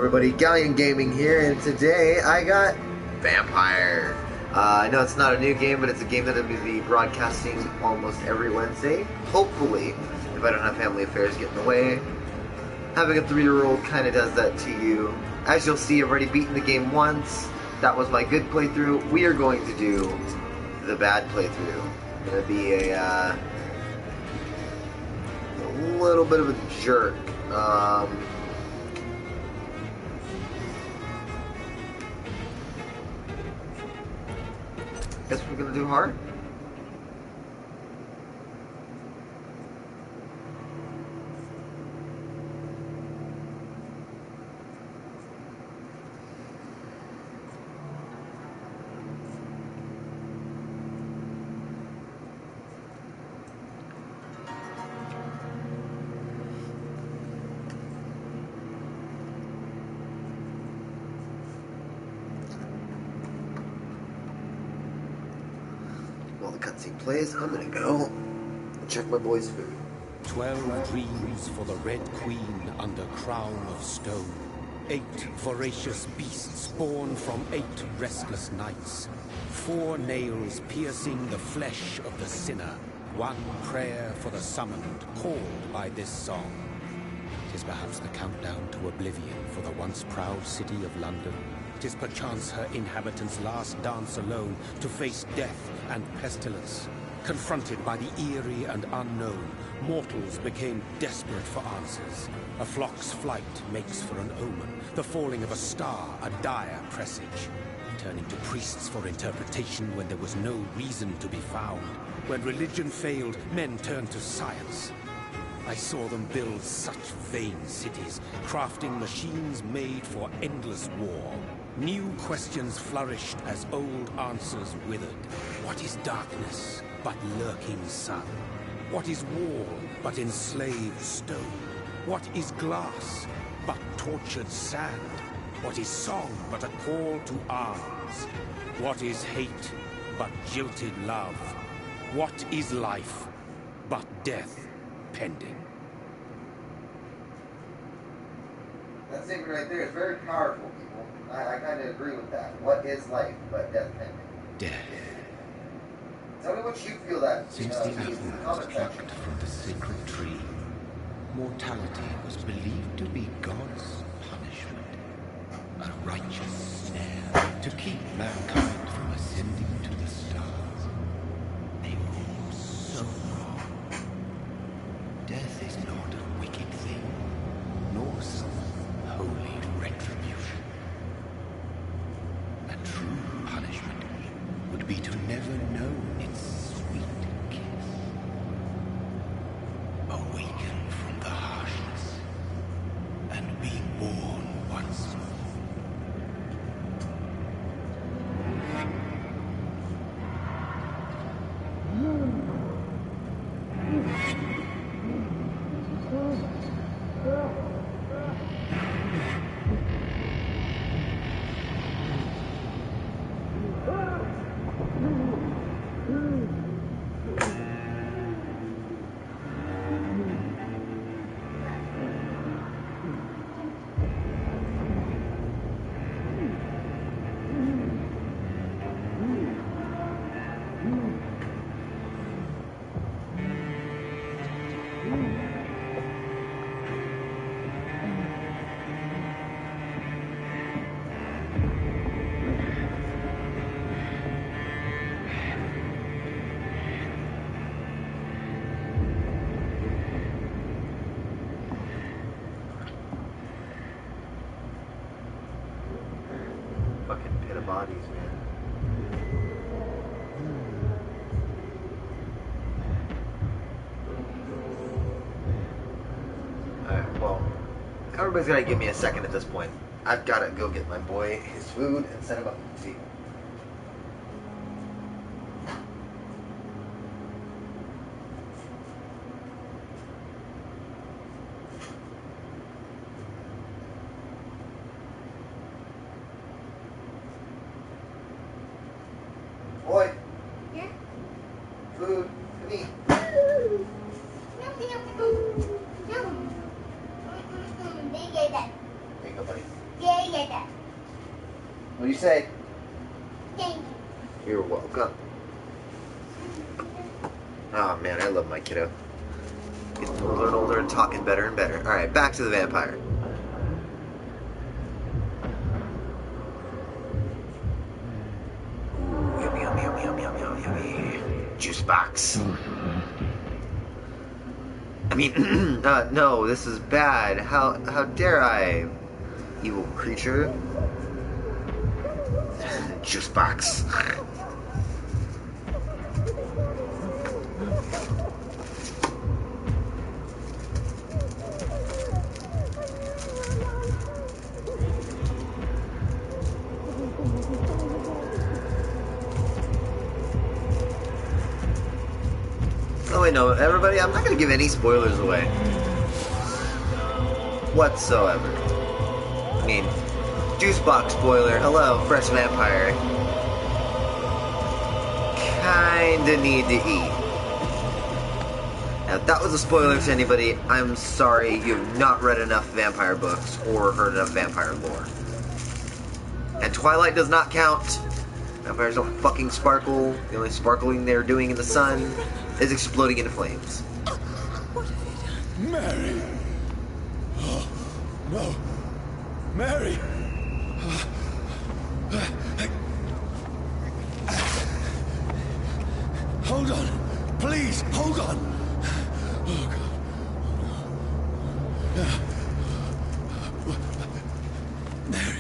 everybody, Galliant Gaming here, and today I got Vampyr. I know it's not a new game, but it's a game that I'm going to be broadcasting almost every Wednesday. Hopefully, if I don't have family affairs get in the way. Having a 3-year-old kind of does that to you. As you'll see, I've already beaten the game once. That was my good playthrough. We are going to do the bad playthrough. It's going to be a little bit of a jerk. Guess we're gonna do hard. While the cutscene plays, I'm gonna go check my boy's food. 12 dreams for the Red Queen under crown of stone. 8 voracious beasts born from 8 restless nights. 4 nails piercing the flesh of the sinner. 1 prayer for the summoned, called by this song. 'Tis perhaps the countdown to oblivion for the once proud city of London. 'Tis perchance her inhabitants' last dance alone to face death and pestilence. Confronted by the eerie and unknown, mortals became desperate for answers. A flock's flight makes for an omen, the falling of a star a dire presage. Turning to priests for interpretation when there was no reason to be found. When religion failed, men turned to science. I saw them build such vain cities, crafting machines made for endless war. New questions flourished as old answers withered. What is darkness but lurking sun? What is wall but enslaved stone? What is glass but tortured sand? What is song but a call to arms? What is hate but jilted love? What is life but death pending? That statement right there is very powerful, people. I kind of agree with that. What is life but death pending? Death. Tell me what you feel that Since the means in the apple was comment section. plucked from the sacred tree, mortality was believed to be God's punishment. A righteous snare to keep mankind from ascending to the stars. They were all so wrong. Death is not a wicked thing, nor some holy retribution. A true punishment would be to never know its sweet kiss. Awaken from the harshness and be born once more. Fucking pit of bodies, man. Alright, well, everybody's gotta give me a second at this point. I've gotta go get my boy his food and set him up at the table. Boy. Yeah. Food. Come eat. No. They gave that. There you go, buddy. Yeah. say? Thank you. You're welcome. Oh man, I love my kiddo. Getting older and older and talking better and better. Alright, back to the vampire. Yummy, yummy, yummy, yummy, yummy, yummy, yummy. Juice box. I mean, no, this is bad. How dare I, evil creature? Juice box. Oh wait, no, everybody, I'm not going to give any spoilers away. Whatsoever. I mean, juice box spoiler, hello, fresh vampire. Kinda need to eat. Now, if that was a spoiler to anybody, I'm sorry, you have not read enough vampire books or heard enough vampire lore. And Twilight does not count. Vampires don't fucking sparkle. The only sparkling they're doing in the sun is exploding into flames. What have you done? Mary! Oh, no. Mary! Hold on. Please, hold on. Oh, God. Mary.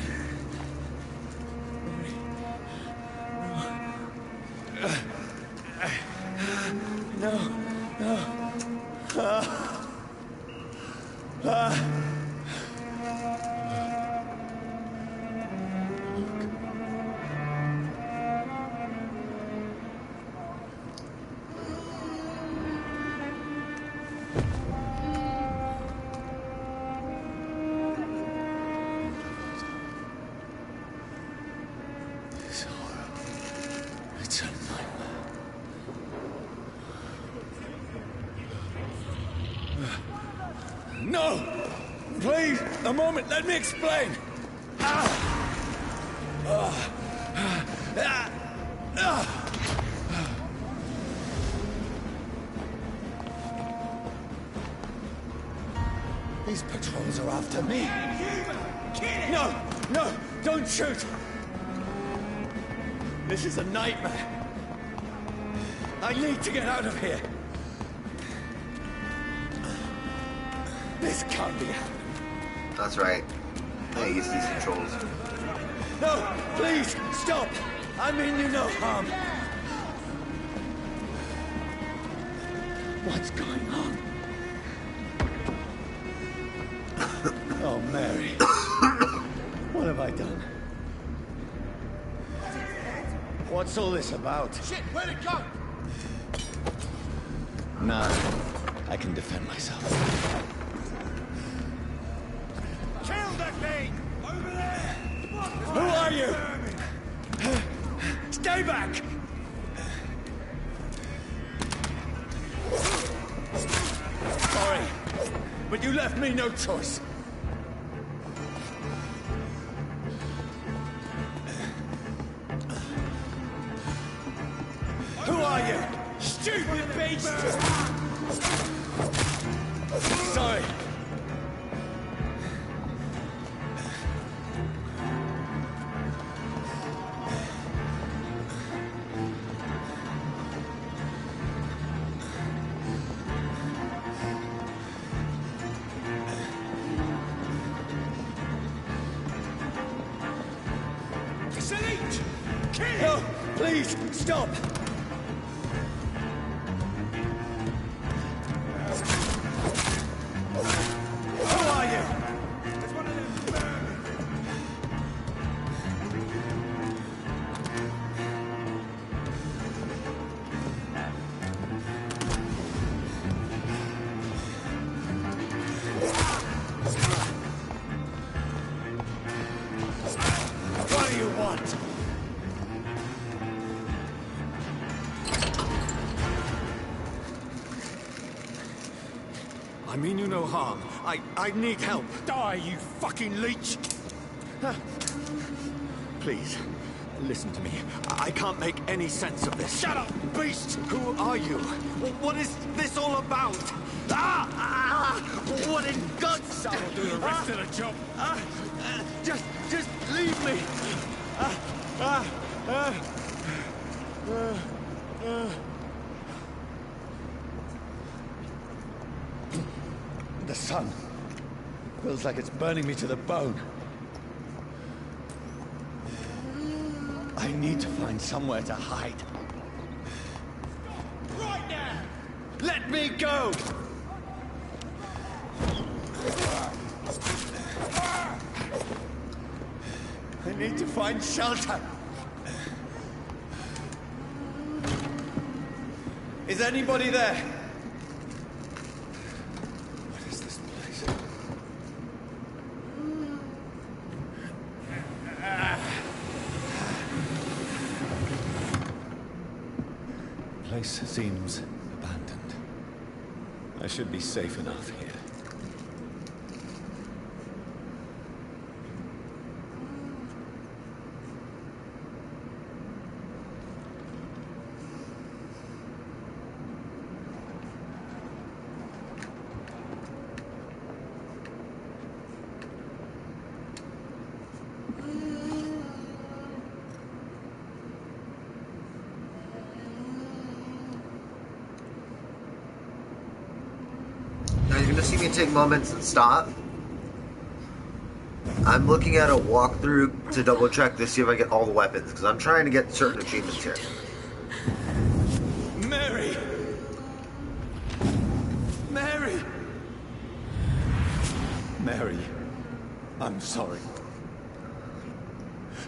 No, no. It's horrible. It's a nightmare. No! Please, a moment, let me explain! These patrols are after me. No, no, don't shoot! This is a nightmare. I need to get out of here. This can't be happening. That's right. I use these controls. No, please, stop! I mean you no harm. What's going on? Oh, Mary. What have I done? What's all this about? Shit, where'd it go? Nah, I can defend myself. Kill the thing! Over there! Who are you? Stay back! Sorry, but you left me no choice. Who are you? Stupid beast! Sorry. Salute! Kill him! No, please, stop! Who are you? It's one of them vermin. What do you want? I mean you no harm. I need help. Die, you fucking leech! Please, Listen to me. I can't make any sense of this. Shut up, beast! Who are you? What is this all about? What in God's name? I'll do the rest of the job. Just leave me. The sun feels like it's burning me to the bone. I need to find somewhere to hide. Right now! Let me go! I need to find shelter. Is anybody there? What is this place? The place seems abandoned. I should be safe enough here. Now you're gonna see me take moments and stop. I'm looking at a walkthrough to double check to see if I get all the weapons, because I'm trying to get certain achievements here. Mary! Mary! Mary, I'm sorry.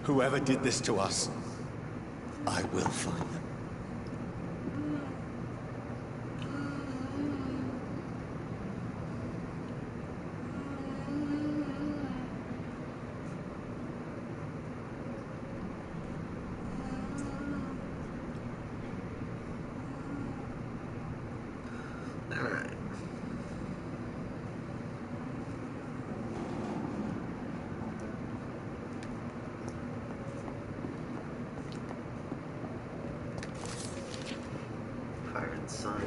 Whoever did this to us, I will find them. Alright. Fire and sun.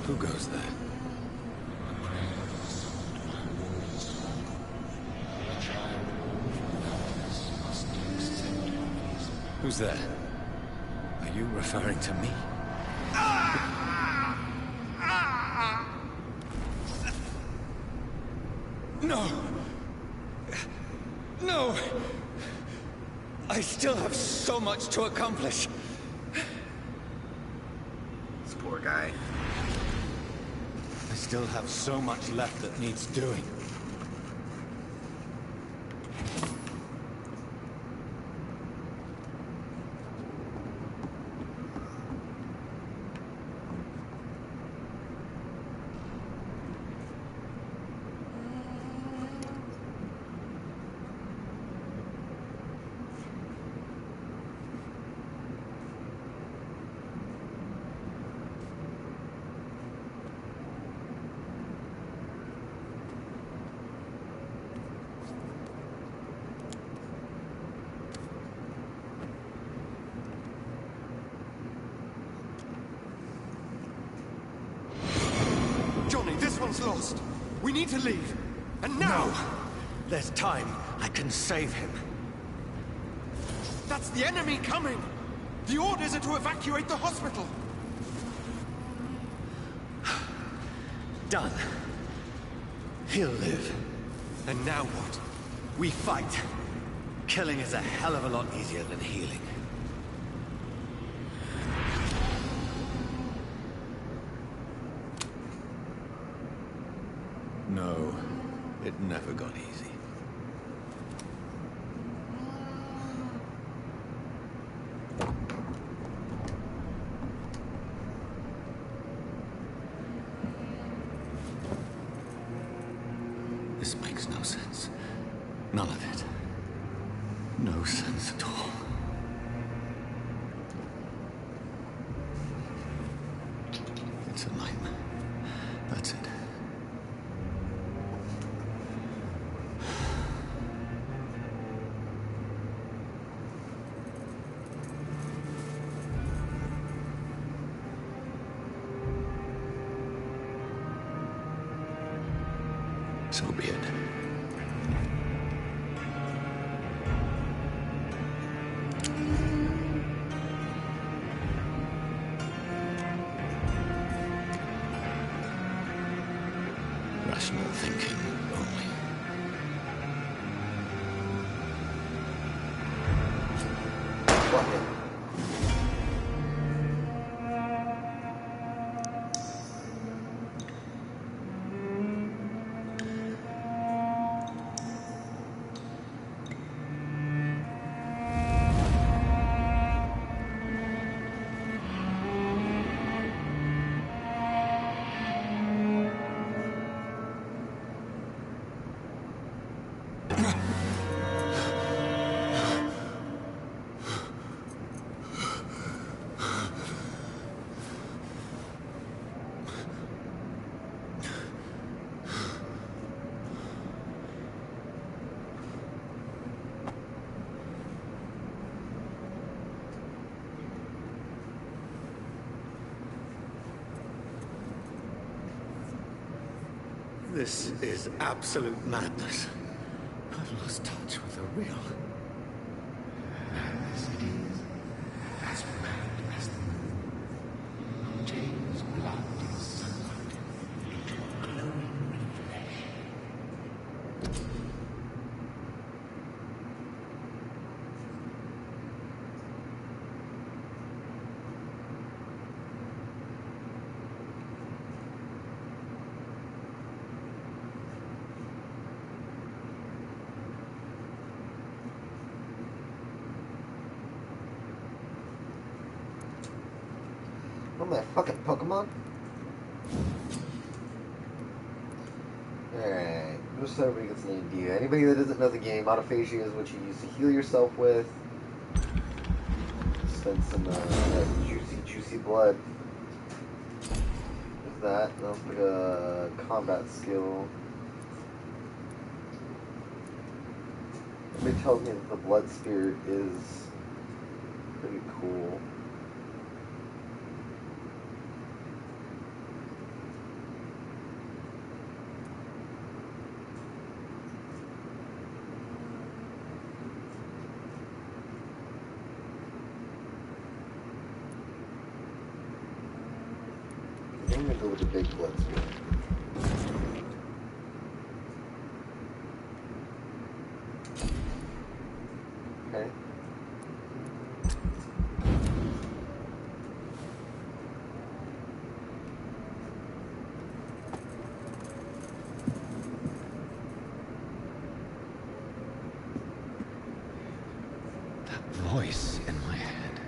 Who goes there? Who's there? Are you referring to me? No! No! I still have so much to accomplish. This poor guy. I still have so much left that needs doing. Johnny, this one's lost. We need to leave. And now! No! There's time. I can save him. That's the enemy coming! The orders are to evacuate the hospital! Done. He'll live. And now what? We fight. Killing is a hell of a lot easier than healing. No sense at all. It's a nightmare. That's it. So be it. Rational thinking only. Fuck it. This is absolute madness. I've lost touch with the real. Madness it is. As mad as the moon. Jane's blood is sucked into a glowing flesh. Oh, my fucking Pokemon? Alright, just so everybody gets an idea. Anybody that doesn't know the game, autophagia is what you use to heal yourself with. Spend some juicy blood. There's that. That's like a combat skill. Everybody tells me that the blood spirit is pretty cool. I'm gonna go with the big blood spirit. Okay. That voice in my head.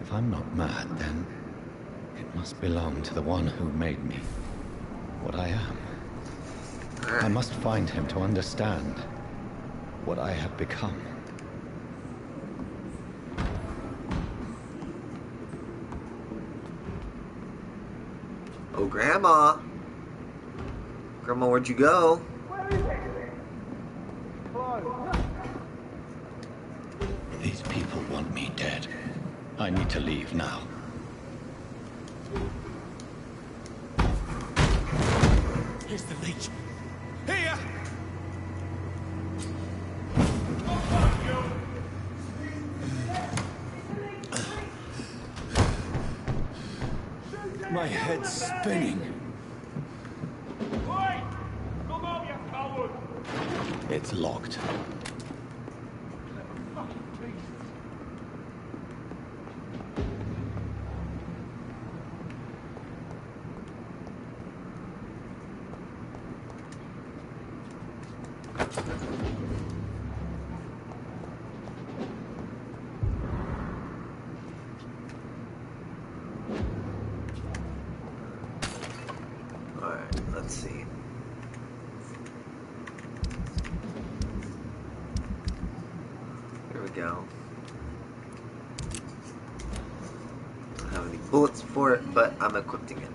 If I'm not mad, then it must belong to the one who made me what I am. I must find him to understand what I have become. Oh, Grandma! Grandma, where'd you go? These people want me dead. I need to leave now. Here's the leech. Here! My head's spinning. Oi! Come on, you coward! It's locked. Fucking beast. Alright, let's see. go. Don't have any bullets for it, but I'm equipping it.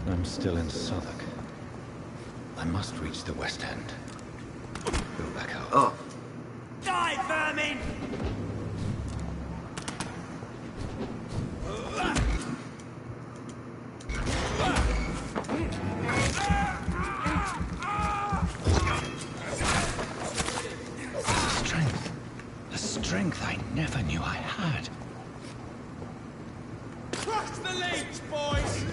I'm still in Southwark. I must reach the West End. Go back out. Oh. Die, vermin! A strength I never knew I had. Crush the leech, boys!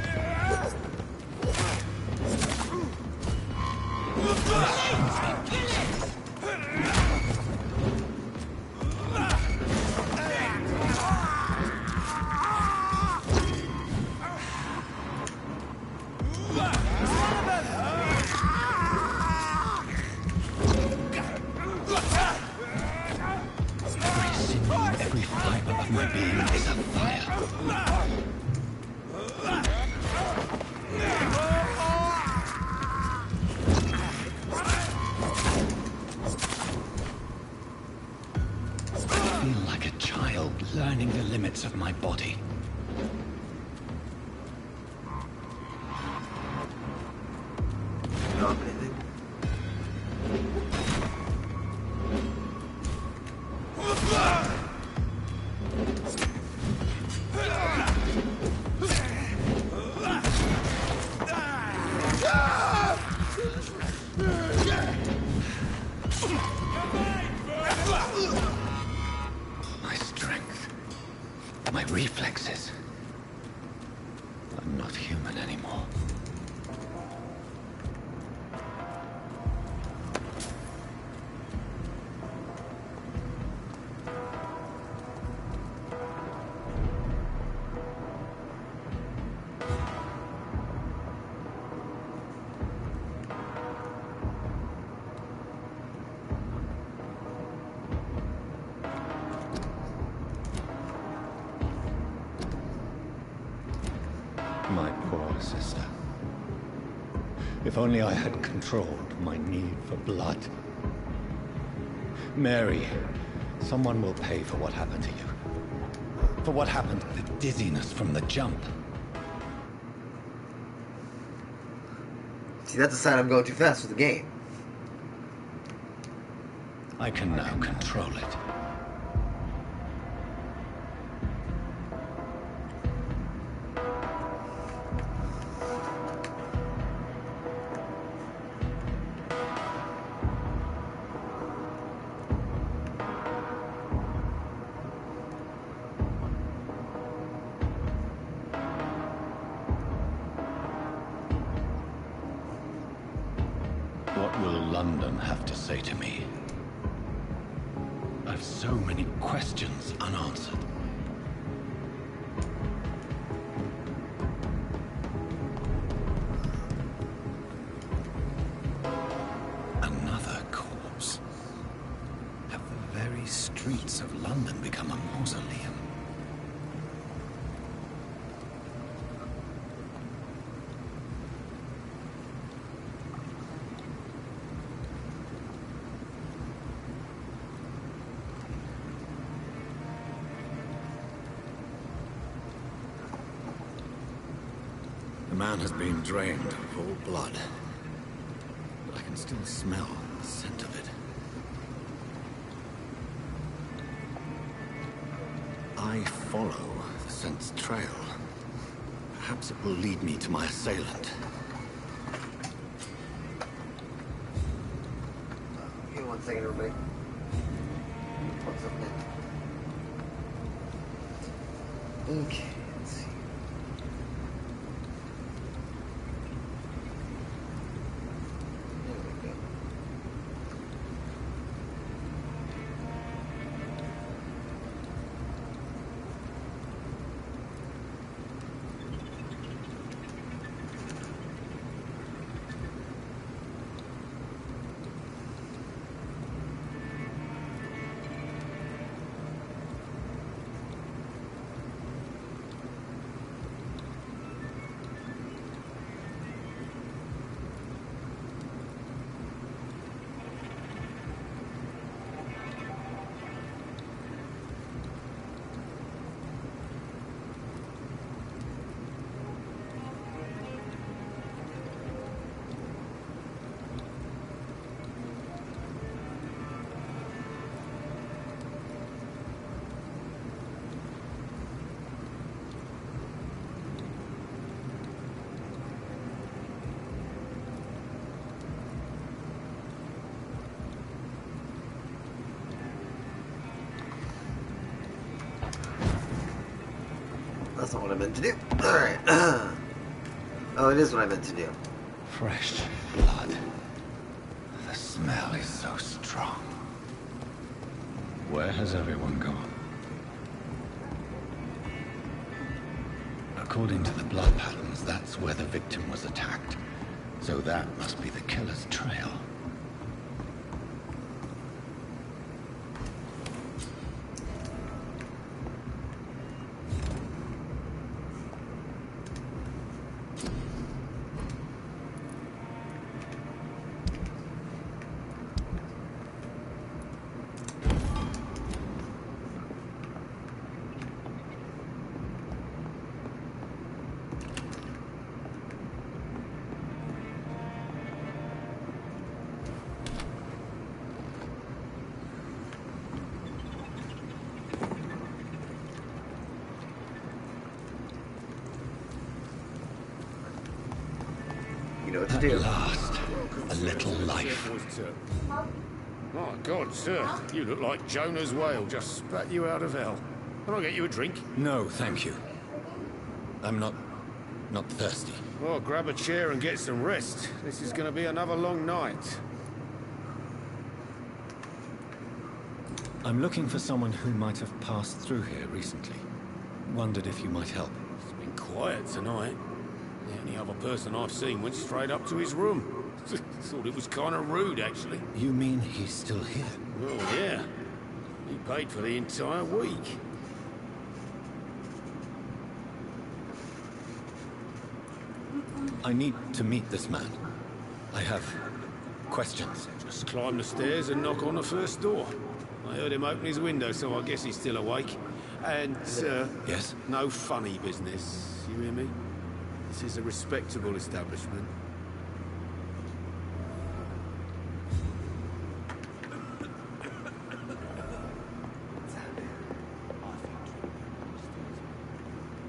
Every fiber of my being is afire. I feel like a child learning the limits of my body. Drop anything? My strength, my reflexes. I'm not human anymore. My poor sister. If only I had controlled my need for blood. Mary, someone will pay for what happened to you. For what happened to the dizziness from the jump. See, that's a sign I'm going too fast for the game. I can now control it. What will London have to say to me? I've so many questions unanswered. Another corpse. Have the very streets of London become a mausoleum? The man has been drained of all blood, but I can still smell the scent of it. I follow the scent's trail. Perhaps it will lead me to my assailant. Give me 1 second, everybody. What's up now? Okay, let's see. There we go. not what I meant to do. Alright. Oh, it is what I meant to do. Fresh blood. The smell is so strong. Where has everyone gone? According to the blood patterns, that's where the victim was attacked. So that must be the killer's trail. Know what to do. At last, a little life. My God, sir, you look like Jonah's whale just spat you out of hell. Can I get you a drink? No, thank you. I'm not thirsty. Well, grab a chair and get some rest. This is going to be another long night. I'm looking for someone who might have passed through here recently. Wondered if you might help. It's been quiet tonight. The only other person I've seen went straight up to his room. Thought it was kind of rude, actually. You mean he's still here? Oh, yeah. He paid for the entire week. I need to meet this man. I have questions. Just climb the stairs and knock on the first door. I heard him open his window, so I guess he's still awake. And, Yes? no funny business. You hear me? This is a respectable establishment.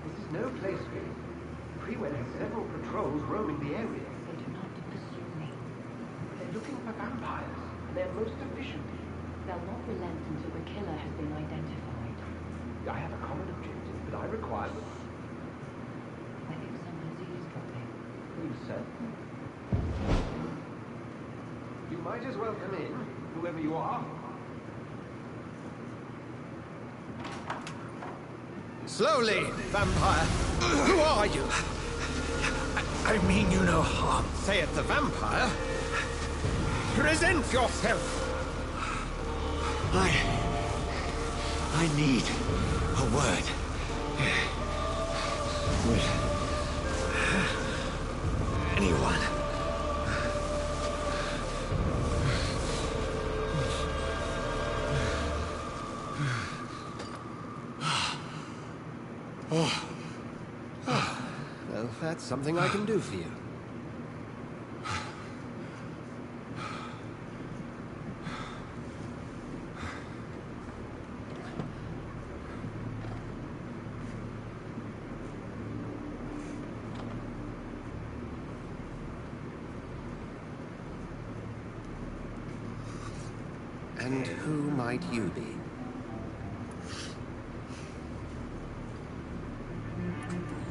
This is no place for you. Freeway has several patrols roaming the area. They do not pursue me. They're looking for vampires. They're most efficient. They'll not relent until the killer has been identified. I have a common objective, but I require them. I think someone's eavesdropping. You, sir? You might as well come in, whoever you are. Slowly, vampire. Who are you? I mean you no harm. Say it, the vampire. Present yourself. I need a word. With anyone. Well, that's something I can do for you. And who might you be?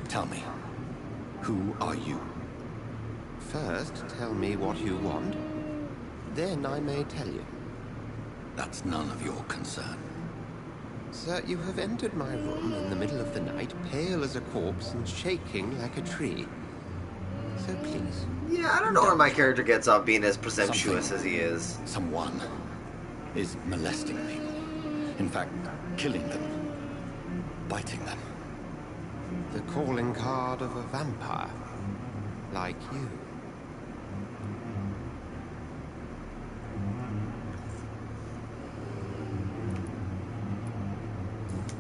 Tell me, who are you? First, tell me what you want. Then I may tell you. That's none of your concern. Sir, you have entered my room in the middle of the night, pale as a corpse and shaking like a tree. So please. Yeah, I don't know where my character gets off being as presumptuous as he is. Someone is molesting people. In fact, killing them. Biting them. The calling card of a vampire. Like you.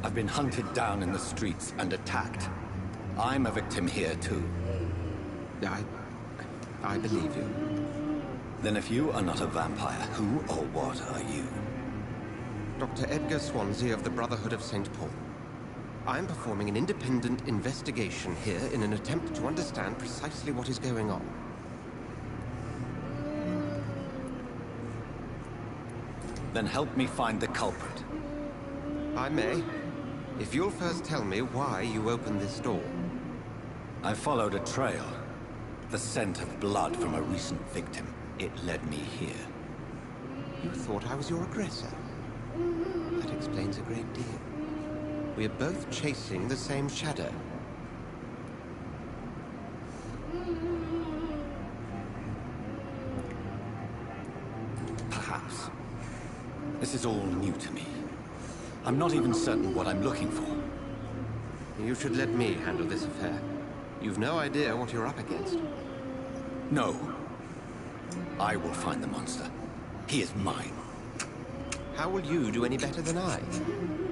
I've been hunted down in the streets and attacked. I'm a victim here, too. I believe you. Then if you are not a vampire, who or what are you? Dr. Edgar Swansea of the Brotherhood of St. Paul. I'm performing an independent investigation here in an attempt to understand precisely what is going on. Then help me find the culprit. I may, If you'll first tell me why you opened this door. I followed a trail. The scent of blood from a recent victim. It led me here. You thought I was your aggressor. That explains a great deal. We're both chasing the same shadow. Perhaps. This is all new to me. I'm not even certain what I'm looking for. You should let me handle this affair. You've no idea what you're up against. No. I will find the monster. He is mine. How will you do any better than I?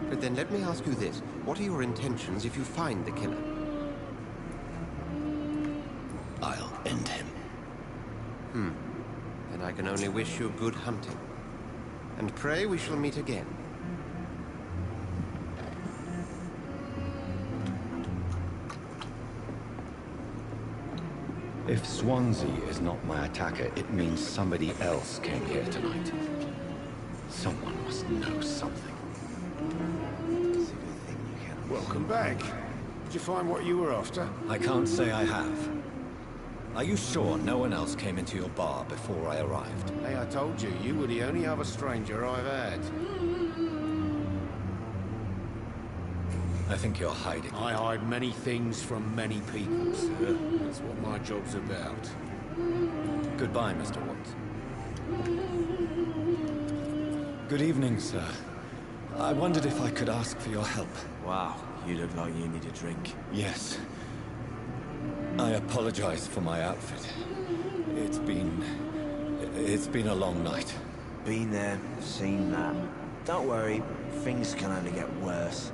But then let me ask you this. What are your intentions if you find the killer? I'll end him. Then I can only wish you good hunting. And pray we shall meet again. If Swansea is not my attacker, it means somebody else came here tonight. Someone must know something. Welcome back. Did you find what you were after? I can't say I have. Are you sure no one else came into your bar before I arrived? Hey, I told you, you were the only other stranger I've had. I think you're hiding. I hide many things from many people, sir. That's what my job's about. Goodbye, Mr. Watts. Good evening, sir. I wondered if I could ask for your help. Wow, you look like you need a drink. Yes. I apologize for my outfit. It's been a long night. Been there, seen that. Don't worry, things can only get worse.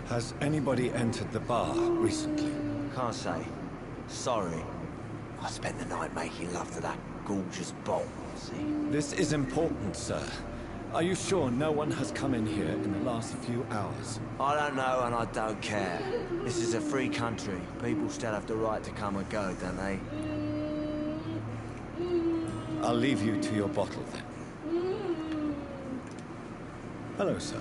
Has anybody entered the bar recently? Can't say. Sorry. I spent the night making love to that gorgeous bot, see? This is important, sir. Are you sure no one has come in here in the last few hours? I don't know and I don't care. This is a free country. People still have the right to come and go, don't they? I'll leave you to your bottle, then. Hello, sir.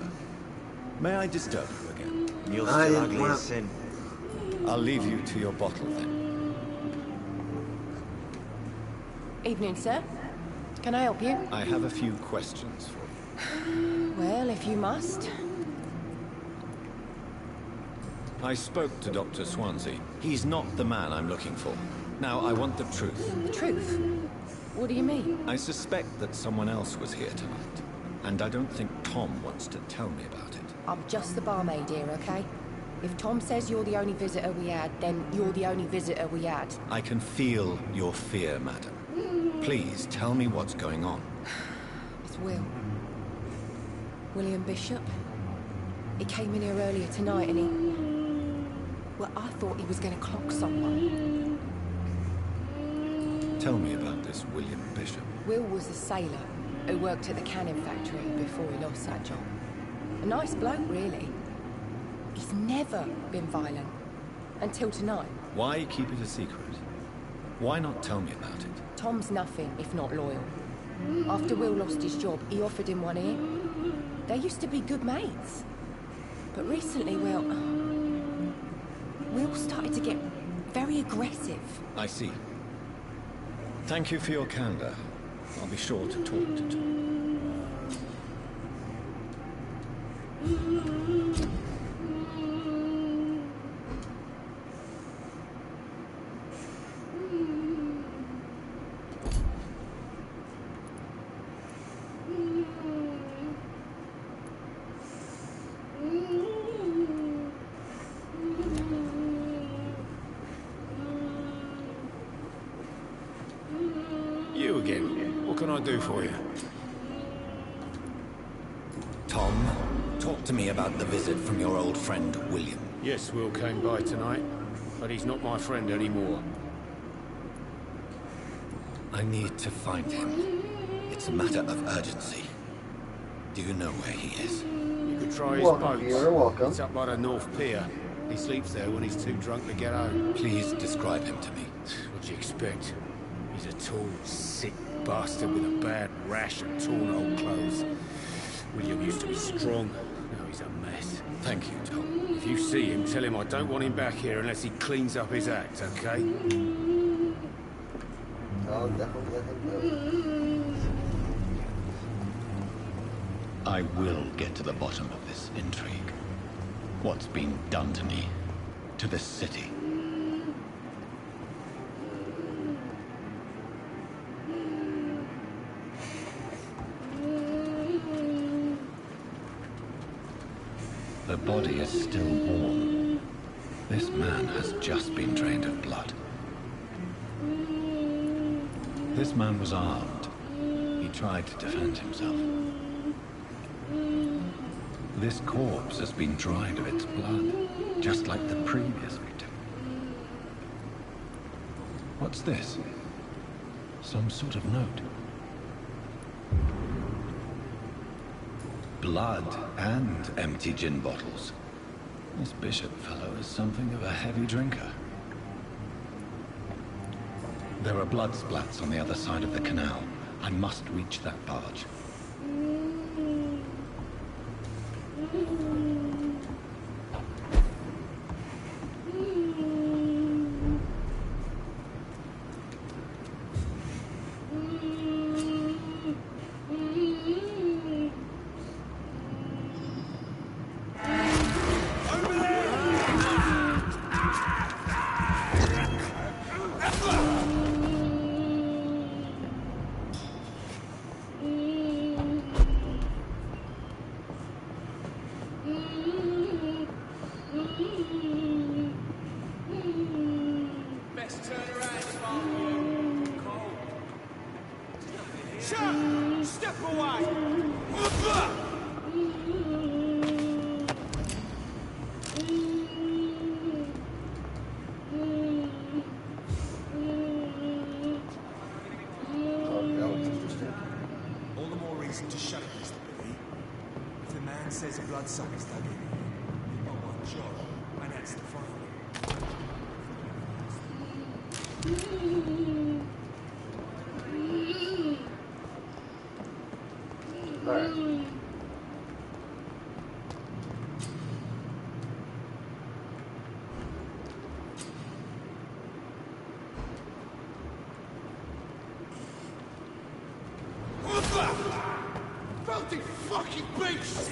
May I disturb you again? You're still ugly as sin. I'll leave you to your bottle, then. Evening, sir. Can I help you? I have a few questions for you. Well, if you must. I spoke to Dr. Swansea. He's not the man I'm looking for. Now, I want the truth. The truth? What do you mean? I suspect that someone else was here tonight. And I don't think Tom wants to tell me about it. I'm just the barmaid here, okay? If Tom says you're the only visitor we had, then you're the only visitor we had. I can feel your fear, madam. Please, tell me what's going on. It's Will. William Bishop. He came in here earlier tonight and he... Well, I thought he was going to clock someone. Tell me about this William Bishop. Will was a sailor who worked at the cannon factory before he lost that job. A nice bloke, really. He's never been violent. Until tonight. Why keep it a secret? Why not tell me about it? Tom's nothing if not loyal. After Will lost his job, he offered him one ear. They used to be good mates. But recently, well... Will started to get very aggressive. I see. Thank you for your candor. I'll be sure to talk to Tom. You again. What can I do for you? Tom, talk to me about the visit from your old friend, William. Yes, Will came by tonight, but he's not my friend anymore. I need to find him. It's a matter of urgency. Do you know where he is? You could try his Welcome, boat. you're welcome. It's up by the North Pier. He sleeps there when he's too drunk to get home. Please describe him to me. What do you expect? He's a tall, sick bastard with a bad rash and torn old clothes. William used to be strong. Now he's a mess. Thank you, Tom. If you see him, tell him I don't want him back here unless he cleans up his act, okay? I'll definitely let him know. I will get to the bottom of this intrigue. What's been done to me, to this city. The body is still warm. This man has just been drained of blood. This man was armed. He tried to defend himself. This corpse has been dried of its blood, just like the previous victim. What's this? Some sort of note. Blood and empty gin bottles. This bishop fellow is something of a heavy drinker. There are blood splats on the other side of the canal. I must reach that barge. Filthy fucking beast!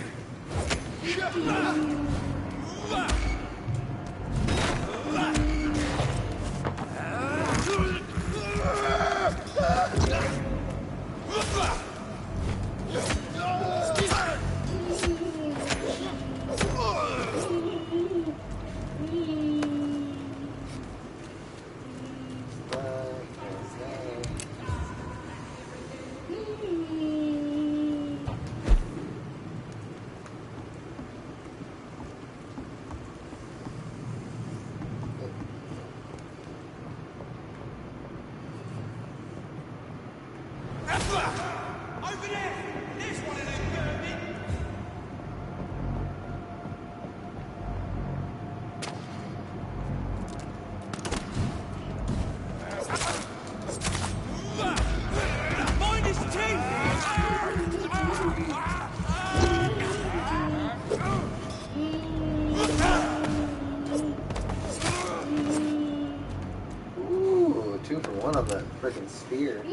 Ooh, 2 for 1 on that freaking spear. I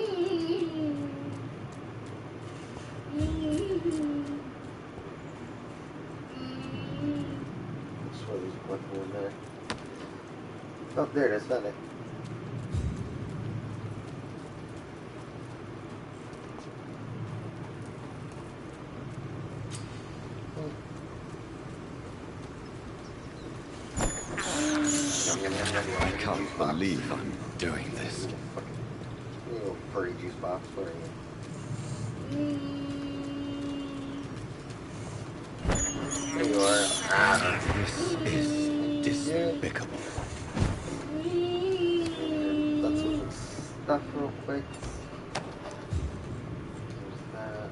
swear there's a weapon in there. Oh, there it is, found it. I can't believe I'm doing this. Little furry juice box, where are you? There you are. This is despicable. Let's look at stuff real quick. There's that.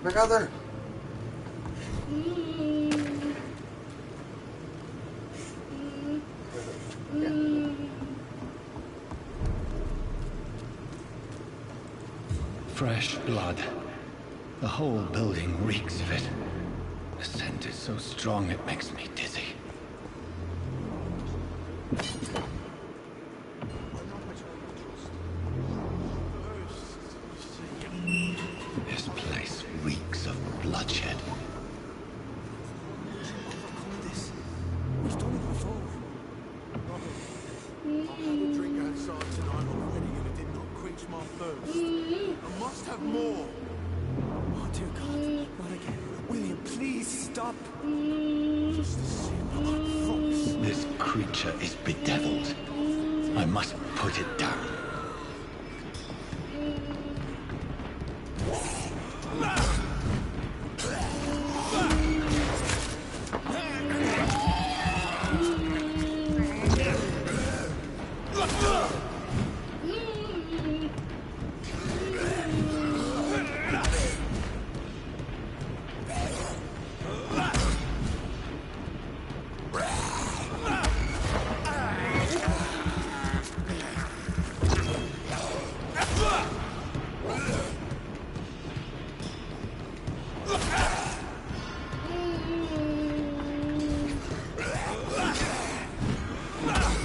My brother. Fresh blood. The whole building reeks of it. The scent is so strong it makes me dizzy. This place reeks of bloodshed. We've done it before. I've had a drink outside tonight already and it did not quench my thirst. I must have more. Oh, dear God. Not again. William, please stop. Just a sip, I promise. This creature is bedeviled. I must put it down.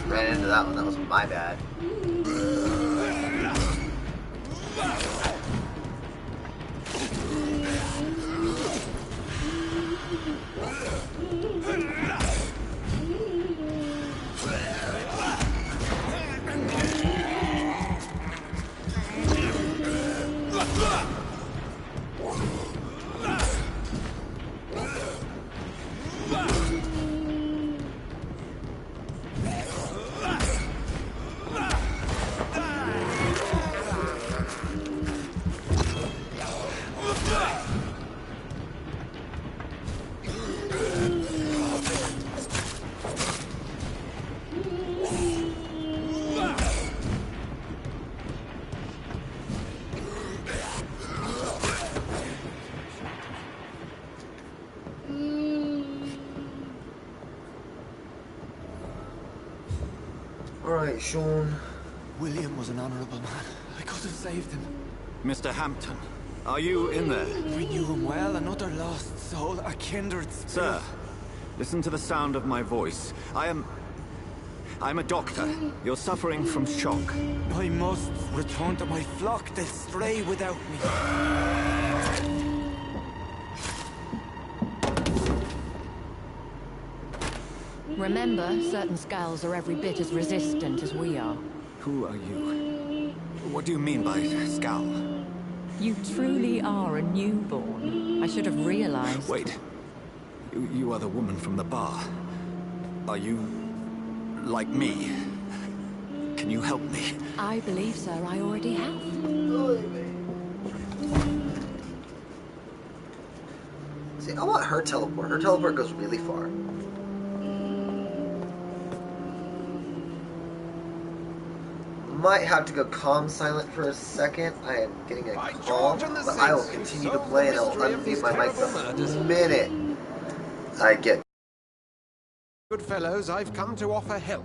Ran into that one, that was my bad. Alright, Sean. William was an honorable man. I could have saved him. Mr. Hampton, are you in there? We knew him well, another lost soul, a kindred spirit. Sir, listen to the sound of my voice. I'm a doctor. You're suffering from shock. I must return to my flock. They'll stray without me. Remember, certain skulls are every bit as resistant as we are. Who are you? What do you mean by scowl? You truly are a newborn. I should have realized. Wait. You are the woman from the bar. Are you like me? Can you help me? I believe, sir, I already have. See, I want her teleport. Her teleport goes really far. Might have to go calm silent for a second. I am getting a call, but I will continue to play and I'll unmute my mic the minute I get. Good fellows, I've come to offer help.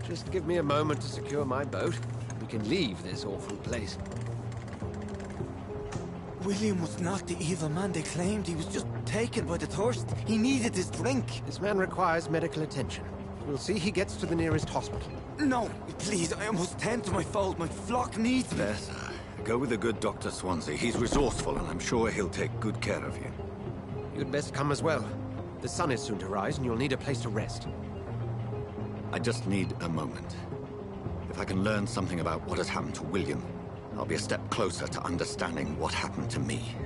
Just give me a moment to secure my boat. We can leave this awful place. William was not the evil man they claimed. He was just taken by the thirst. He needed his drink. This man requires medical attention. We'll see he gets to the nearest hospital. No, please, I must tend to my fold. My flock needs me. There, sir. Go with the good Dr. Swansea. He's resourceful, and I'm sure he'll take good care of you. You'd best come as well. The sun is soon to rise, and you'll need a place to rest. I just need a moment. If I can learn something about what has happened to William, I'll be a step closer to understanding what happened to me.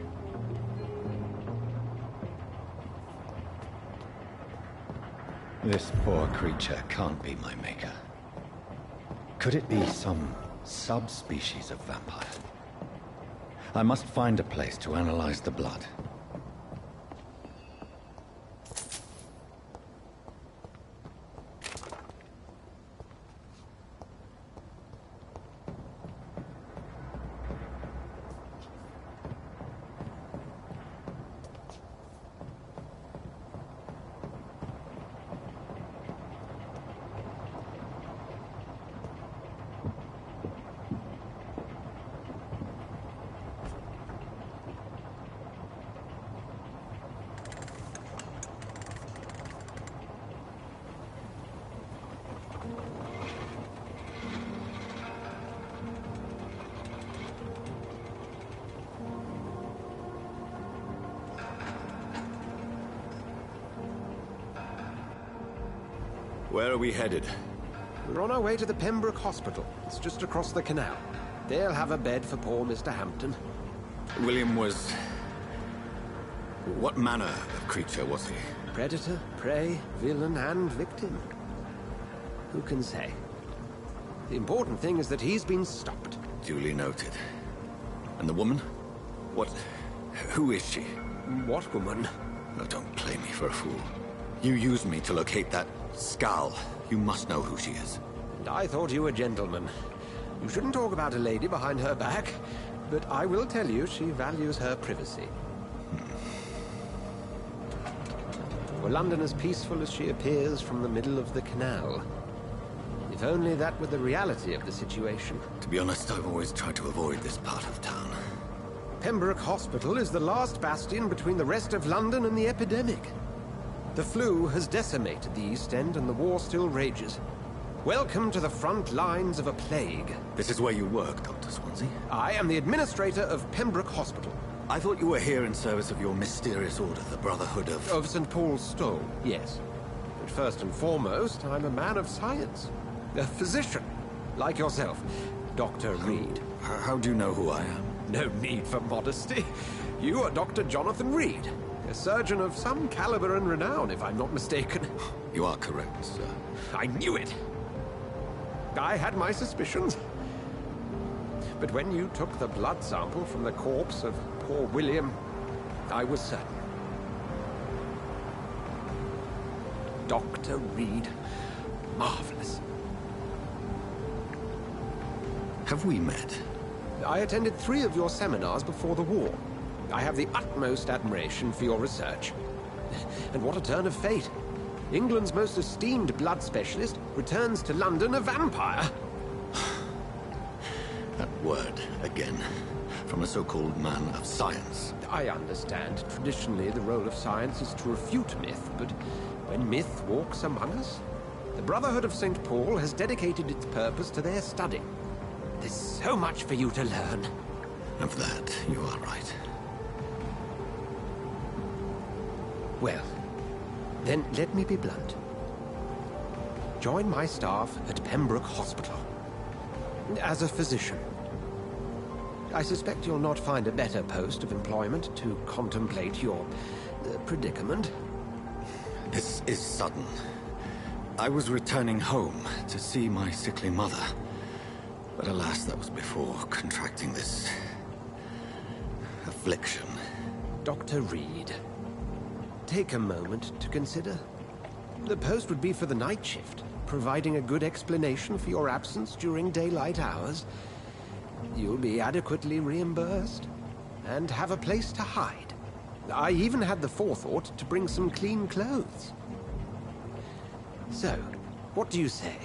This poor creature can't be my maker. Could it be some subspecies of vampire? I must find a place to analyze the blood. Where are we headed? We're on our way to the Pembroke Hospital. It's just across the canal. They'll have a bed for poor Mr. Hampton. William was... What manner of creature was he? Predator, prey, villain, and victim. Who can say? The important thing is that he's been stopped. Duly noted. And the woman? What... who is she? What woman? Oh, don't play me for a fool. You used me to locate that skull. You must know who she is. And I thought you a gentleman. You shouldn't talk about a lady behind her back, but I will tell you she values her privacy. Were London as peaceful as she appears from the middle of the canal? If only that were the reality of the situation. To be honest, I've always tried to avoid this part of town. Pembroke Hospital is the last bastion between the rest of London and the epidemic. The flu has decimated the East End and the war still rages. Welcome to the front lines of a plague. This is where you work, Dr. Swansea? I am the administrator of Pembroke Hospital. I thought you were here in service of your mysterious order, the Brotherhood of... Of St. Paul's Stole, yes. But first and foremost, I'm a man of science. A physician, like yourself, Dr. Reed. How do you know who I am? No need for modesty. You are Dr. Jonathan Reed, a surgeon of some caliber and renown, if I'm not mistaken. You are correct, sir. I knew it. I had my suspicions. But when you took the blood sample from the corpse of poor William, I was certain. Dr. Reed. Marvelous. Have we met? I attended 3 of your seminars before the war. I have the utmost admiration for your research. And what a turn of fate. England's most esteemed blood specialist returns to London a vampire. That word, again, from a so-called man of science. I understand. Traditionally, the role of science is to refute myth, but when myth walks among us, the Brotherhood of St. Paul has dedicated its purpose to their study. There's so much for you to learn. Of that, you are right. Well, then let me be blunt. Join my staff at Pembroke Hospital. As a physician. I suspect you'll not find a better post of employment to contemplate your predicament. This is sudden. I was returning home to see my sickly mother. But alas, that was before contracting this... affliction. Dr. Reed, take a moment to consider. The post would be for the night shift, providing a good explanation for your absence during daylight hours. You'll be adequately reimbursed, and have a place to hide. I even had the forethought to bring some clean clothes. So, what do you say?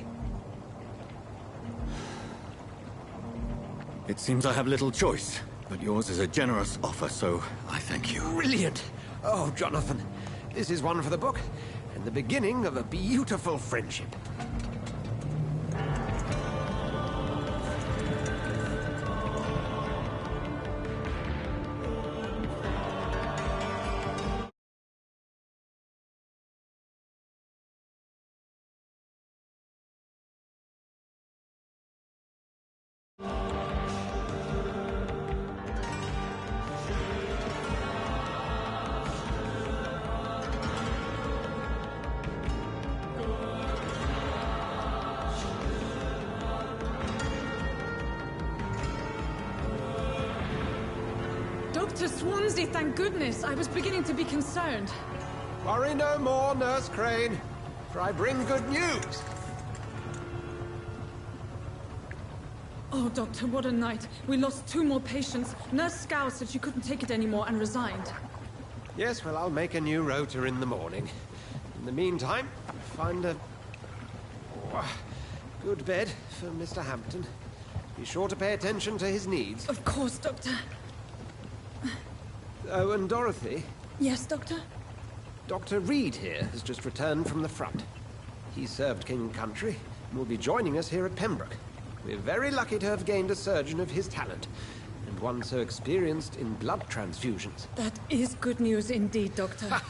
It seems I have little choice, but yours is a generous offer, so I thank you. Brilliant! Oh, Jonathan, this is one for the book, and the beginning of a beautiful friendship. Dr. Swansea, thank goodness. I was beginning to be concerned. Worry no more, Nurse Crane, for I bring good news. Oh, Doctor, what a night. We lost 2 more patients. Nurse Scow said she couldn't take it anymore and resigned. Yes, well, I'll make a new rota in the morning. In the meantime, find a good bed for Mr. Hampton. Be sure to pay attention to his needs. Of course, Doctor. Oh, and Dorothy? Yes, Doctor? Dr. Reed here has just returned from the front. He served King and Country and will be joining us here at Pembroke. We're very lucky to have gained a surgeon of his talent, and one so experienced in blood transfusions. That is good news indeed, Doctor.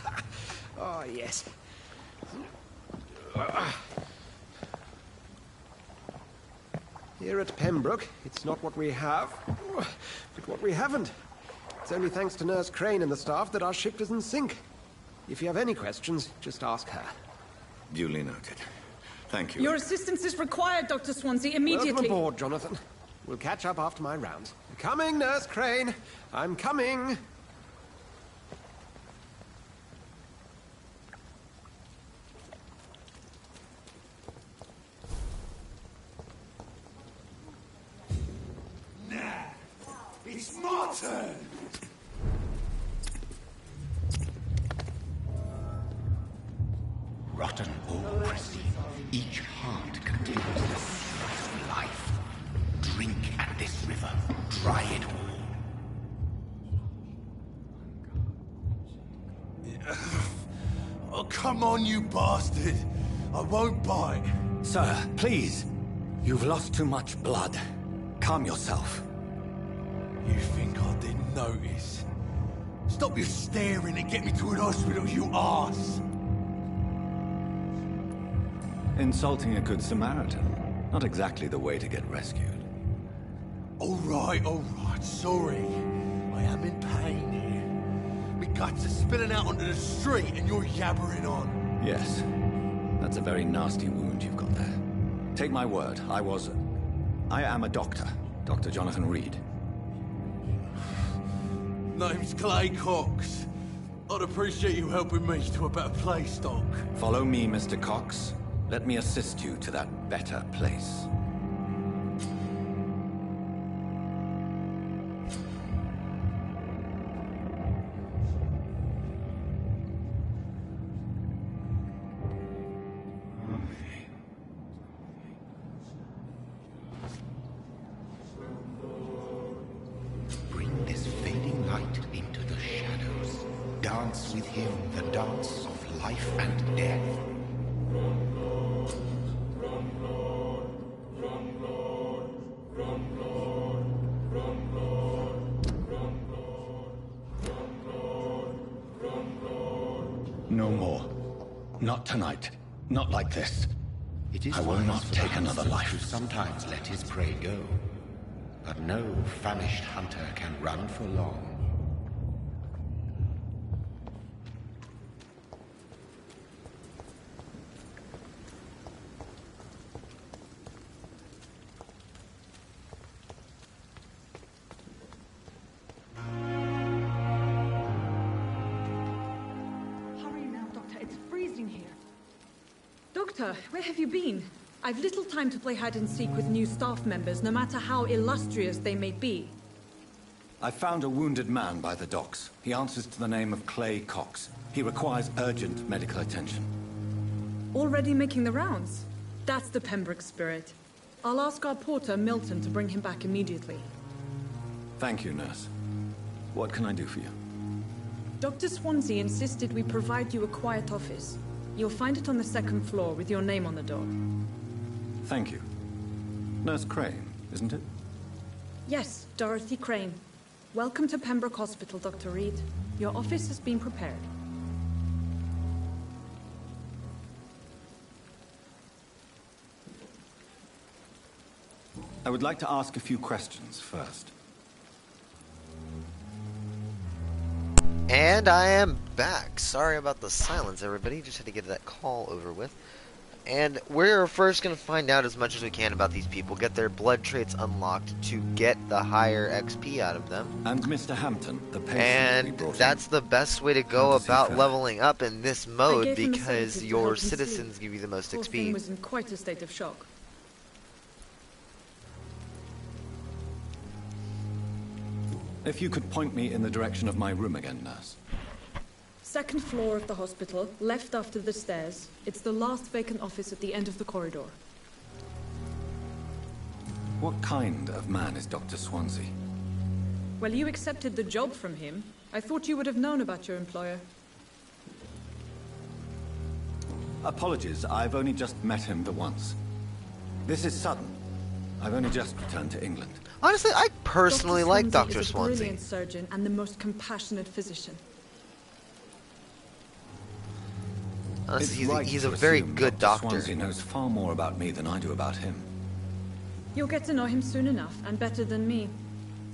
Oh, yes. Here at Pembroke, it's not what we have, but what we haven't. It's only thanks to Nurse Crane and the staff that our ship doesn't sink. If you have any questions, just ask her. Duly noted. Thank you. Your assistance is required, Dr. Swansea, immediately. Welcome aboard, Jonathan. We'll catch up after my rounds. Coming, Nurse Crane. I'm coming. It's my turn! Rotten ore, Christine. Each heart contains the secret of life. Drink at this river. Dry it all. Oh, come on, you bastard! I won't bite. Sir, please. You've lost too much blood. Calm yourself. You think I didn't notice? Stop your staring and get me to an hospital, you arse! Insulting a good Samaritan. Not exactly the way to get rescued. All right, sorry. I am in pain here. My guts are spilling out onto the street and you're yabbering on. Yes. That's a very nasty wound you've got there. Take my word, I am a doctor. Dr. Jonathan Reed. Name's Clay Cox. I'd appreciate you helping me to a better place, Doc. Follow me, Mr. Cox. Let me assist you to that better place. Bring this fading light into the shadows. Dance with him the dance of life and death. No more. Not tonight. Not like this. It is I will not take another life. To sometimes let his prey go. But no famished hunter can run for long. Doctor, where have you been? I've little time to play hide and seek with new staff members, no matter how illustrious they may be. I found a wounded man by the docks. He answers to the name of Clay Cox. He requires urgent medical attention. Already making the rounds? That's the Pembroke spirit. I'll ask our porter, Milton, to bring him back immediately. Thank you, nurse. What can I do for you? Dr. Swansea insisted we provide you a quiet office. You'll find it on the second floor with your name on the door. Thank you. Nurse Crane, isn't it? Yes, Dorothy Crane. Welcome to Pembroke Hospital, Dr. Reed. Your office has been prepared. I would like to ask a few questions first. And I am back. Sorry about the silence, everybody. Just had to get that call over with. And we're first going to find out as much as we can about these people, get their blood traits unlocked to get the higher XP out of them. And Mr. Hampton, the patient and we brought that's in. The best way to go about leveling up in this mode, because your citizens citizens give you the most Poor XP. thing was in quite a state of shock. If you could point me in the direction of my room again, nurse. Second floor of the hospital, left after the stairs. It's the last vacant office at the end of the corridor. What kind of man is Dr. Swansea? Well, you accepted the job from him. I thought you would have known about your employer. Apologies, I've only just met him the once. This is sudden. I've only just returned to England. Honestly, I personally like Dr. Is a Swansea. brilliant surgeon and the most compassionate physician. Honestly, It's right he's to a very assume good Dr. doctor. Swansea knows far more about me than I do about him. You'll get to know him soon enough, and better than me.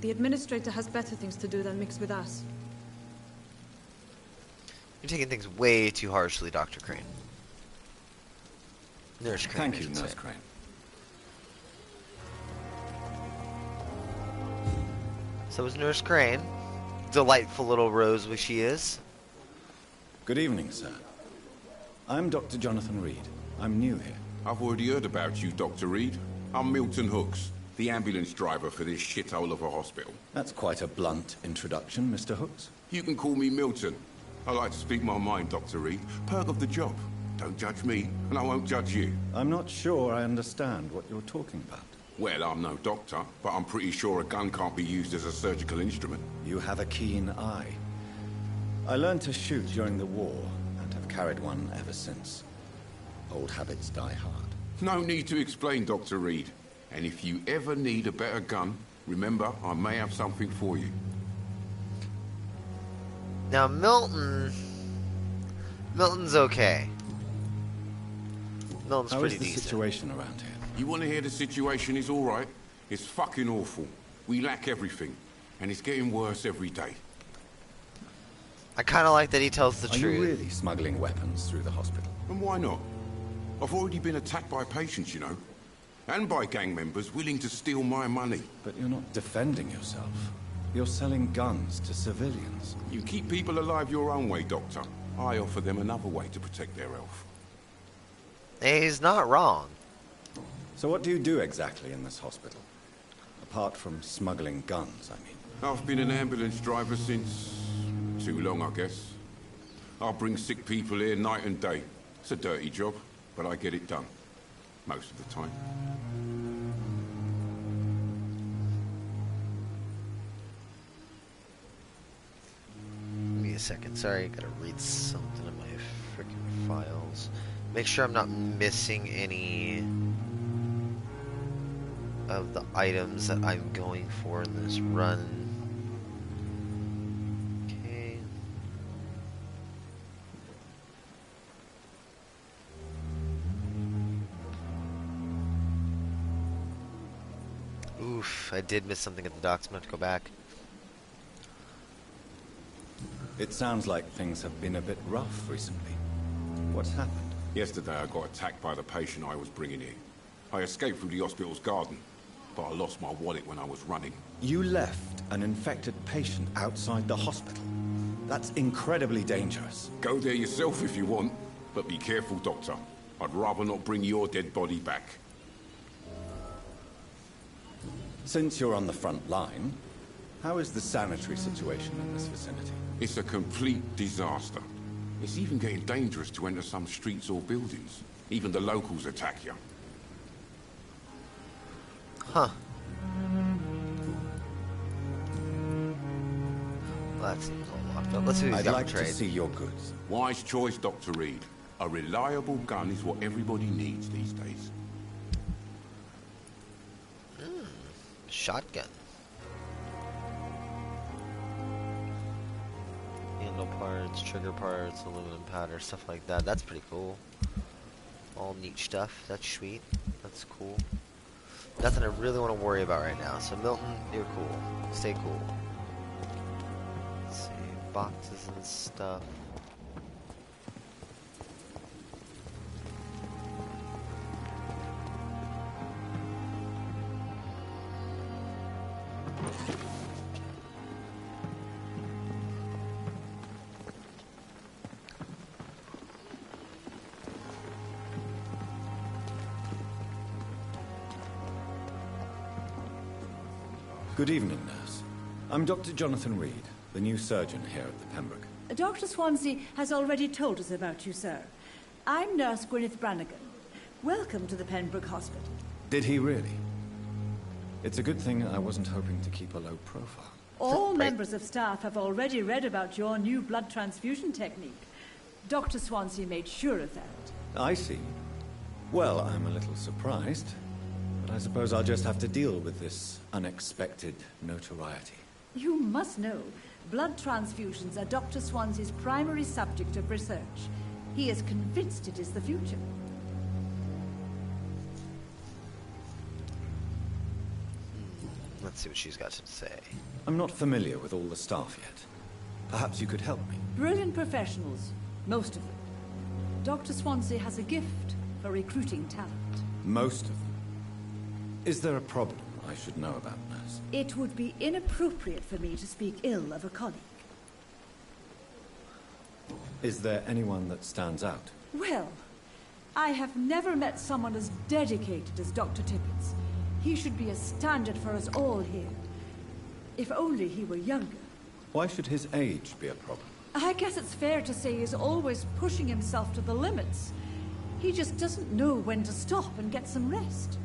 The administrator has better things to do than mix with us. You're taking things way too harshly, Dr. Crane. Nurse Crane. Thank you, Nurse Crane. So is Nurse Crane. Delightful little rose which she is. Good evening, sir. I'm Dr. Jonathan Reed. I'm new here. I've already heard about you, Dr. Reed. I'm Milton Hooks, the ambulance driver for this shithole of a hospital. That's quite a blunt introduction, Mr. Hooks. You can call me Milton. I like to speak my mind, Dr. Reed. Perk of the job. Don't judge me, and I won't judge you. I'm not sure I understand what you're talking about. Well, I'm no doctor, but I'm pretty sure a gun can't be used as a surgical instrument. You have a keen eye. I learned to shoot during the war, and have carried one ever since. Old habits die hard. No need to explain, Dr. Reed. And if you ever need a better gun, remember, I may have something for you. Now, Milton's okay. Milton's How pretty is the decent. situation around here? You want to hear the situation is all right? It's fucking awful. We lack everything, and it's getting worse every day. I kind of like that he tells the truth. Are you really smuggling weapons through the hospital? And why not? I've already been attacked by patients, you know. And by gang members willing to steal my money. But you're not defending yourself. You're selling guns to civilians. You keep people alive your own way, Doctor. I offer them another way to protect their health. He's not wrong. So what do you do exactly in this hospital? Apart from smuggling guns, I mean. I've been an ambulance driver since... too long, I guess. I bring sick people here night and day. It's a dirty job, but I get it done. Most of the time. Give me a second. Sorry, I gotta read something in my freaking files. Make sure I'm not missing any of the items that I'm going for in this run. Okay. Oof, I did miss something at the docks. I'm gonna have to go back. It sounds like things have been a bit rough recently. What's happened? Yesterday I got attacked by the patient I was bringing in. I escaped through the hospital's garden, but I lost my wallet when I was running. You left an infected patient outside the hospital. That's incredibly dangerous. Go there yourself if you want, but be careful, Doctor. I'd rather not bring your dead body back. Since you're on the front line, how is the sanitary situation in this vicinity? It's a complete disaster. It's even getting dangerous to enter some streets or buildings. Even the locals attack you. Huh. Well, that seems all locked up. Let's see who's I'd got like trade. to see your goods. Wise choice, Dr. Reed. A reliable gun is what everybody needs these days. Shotgun. Handle parts, trigger parts, aluminum powder, stuff like that. That's pretty cool. All neat stuff. That's sweet. That's cool. Nothing I really want to worry about right now. So Milton, you're cool. Stay cool. Let's see. Boxes and stuff. Good evening, nurse. I'm Dr. Jonathan Reed, the new surgeon here at the Pembroke. Dr. Swansea has already told us about you, sir. I'm Nurse Gwyneth Brannigan. Welcome to the Pembroke Hospital. Did he really? It's a good thing I wasn't hoping to keep a low profile. All members of staff have already read about your new blood transfusion technique. Dr. Swansea made sure of that. I see. Well, I'm a little surprised, but I suppose I'll just have to deal with this unexpected notoriety. You must know, blood transfusions are Dr. Swansea's primary subject of research. He is convinced it is the future. Let's see what she's got to say. I'm not familiar with all the staff yet. Perhaps you could help me. Brilliant professionals, most of them. Dr. Swansea has a gift for recruiting talent. Most of them? Is there a problem I should know about, nurse? It would be inappropriate for me to speak ill of a colleague. Is there anyone that stands out? Well, I have never met someone as dedicated as Dr. Tippett. He should be a standard for us all here. If only he were younger. Why should his age be a problem? I guess it's fair to say he's always pushing himself to the limits. He just doesn't know when to stop and get some rest.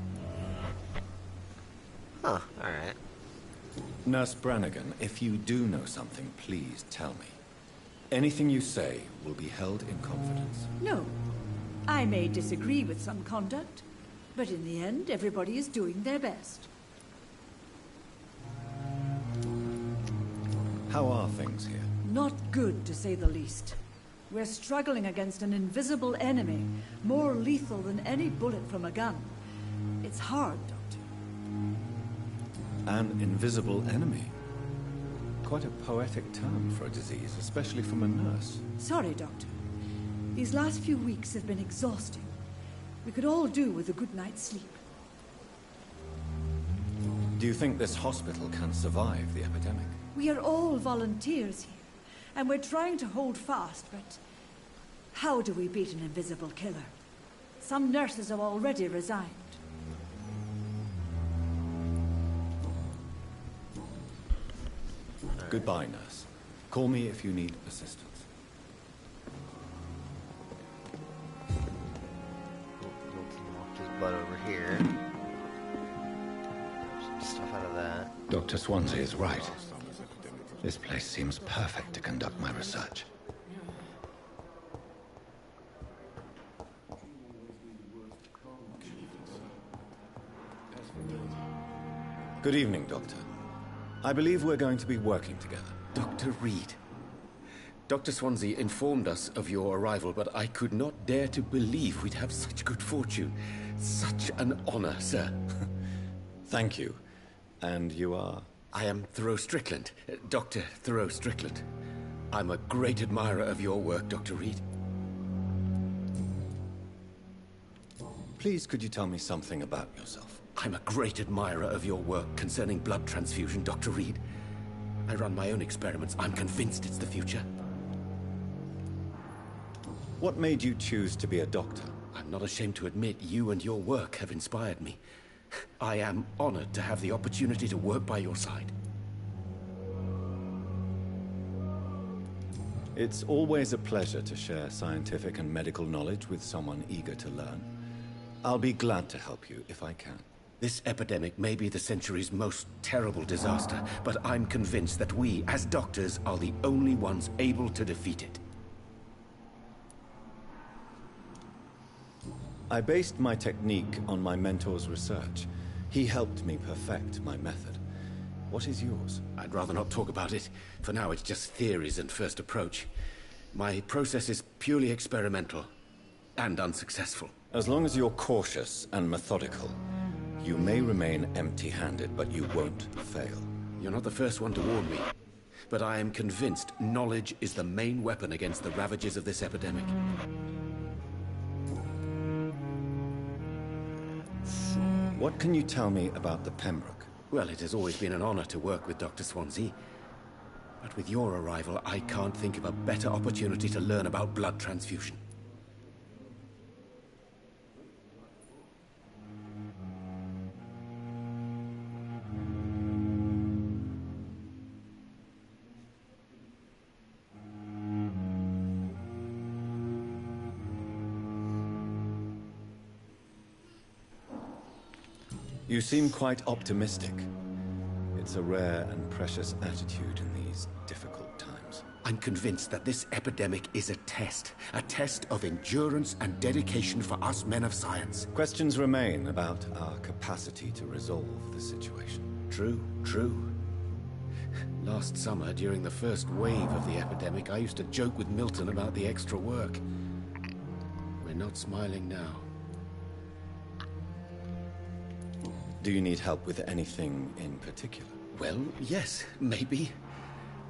Huh, alright. Nurse Brannigan, if you do know something, please tell me. Anything you say will be held in confidence. No. I may disagree with some conduct, but in the end, everybody is doing their best. How are things here? Not good, to say the least. We're struggling against an invisible enemy, more lethal than any bullet from a gun. It's hard, Doctor. An invisible enemy? Quite a poetic term for a disease, especially from a nurse. Sorry, Doctor. These last few weeks have been exhausting. We could all do with a good night's sleep. Do you think this hospital can survive the epidemic? We are all volunteers here, and we're trying to hold fast, but how do we beat an invisible killer? Some nurses have already resigned. Goodbye, nurse. Call me if you need assistance. Walk his butt over here. Some stuff out of that. Dr. Swansea is right. This place seems perfect to conduct my research. Good evening, Doctor. I believe we're going to be working together. Dr. Reed. Dr. Swansea informed us of your arrival, but I could not dare to believe we'd have such good fortune. Such an honor, sir. Thank you. And you are? I am Thoreau Strickland, Dr. Thoreau Strickland. I'm a great admirer of your work, Dr. Reed. Please, could you tell me something about yourself? I'm a great admirer of your work concerning blood transfusion, Dr. Reed. I run my own experiments. I'm convinced it's the future. What made you choose to be a doctor? I'm not ashamed to admit you and your work have inspired me. I am honored to have the opportunity to work by your side. It's always a pleasure to share scientific and medical knowledge with someone eager to learn. I'll be glad to help you if I can. This epidemic may be the century's most terrible disaster, but I'm convinced that we, as doctors, are the only ones able to defeat it. I based my technique on my mentor's research. He helped me perfect my method. What is yours? I'd rather not talk about it. For now, it's just theories and first approach. My process is purely experimental and unsuccessful. As long as you're cautious and methodical, you may remain empty-handed, but you won't fail. You're not the first one to warn me, but I am convinced knowledge is the main weapon against the ravages of this epidemic. What can you tell me about the Pembroke? Well, it has always been an honor to work with Dr. Swansea. But with your arrival, I can't think of a better opportunity to learn about blood transfusion. You seem quite optimistic. It's a rare and precious attitude in these difficult times. I'm convinced that this epidemic is a test of endurance and dedication for us men of science. Questions remain about our capacity to resolve the situation. True, true. Last summer, during the first wave of the epidemic, I used to joke with Milton about the extra work. We're not smiling now. Do you need help with anything in particular? Well, yes, maybe.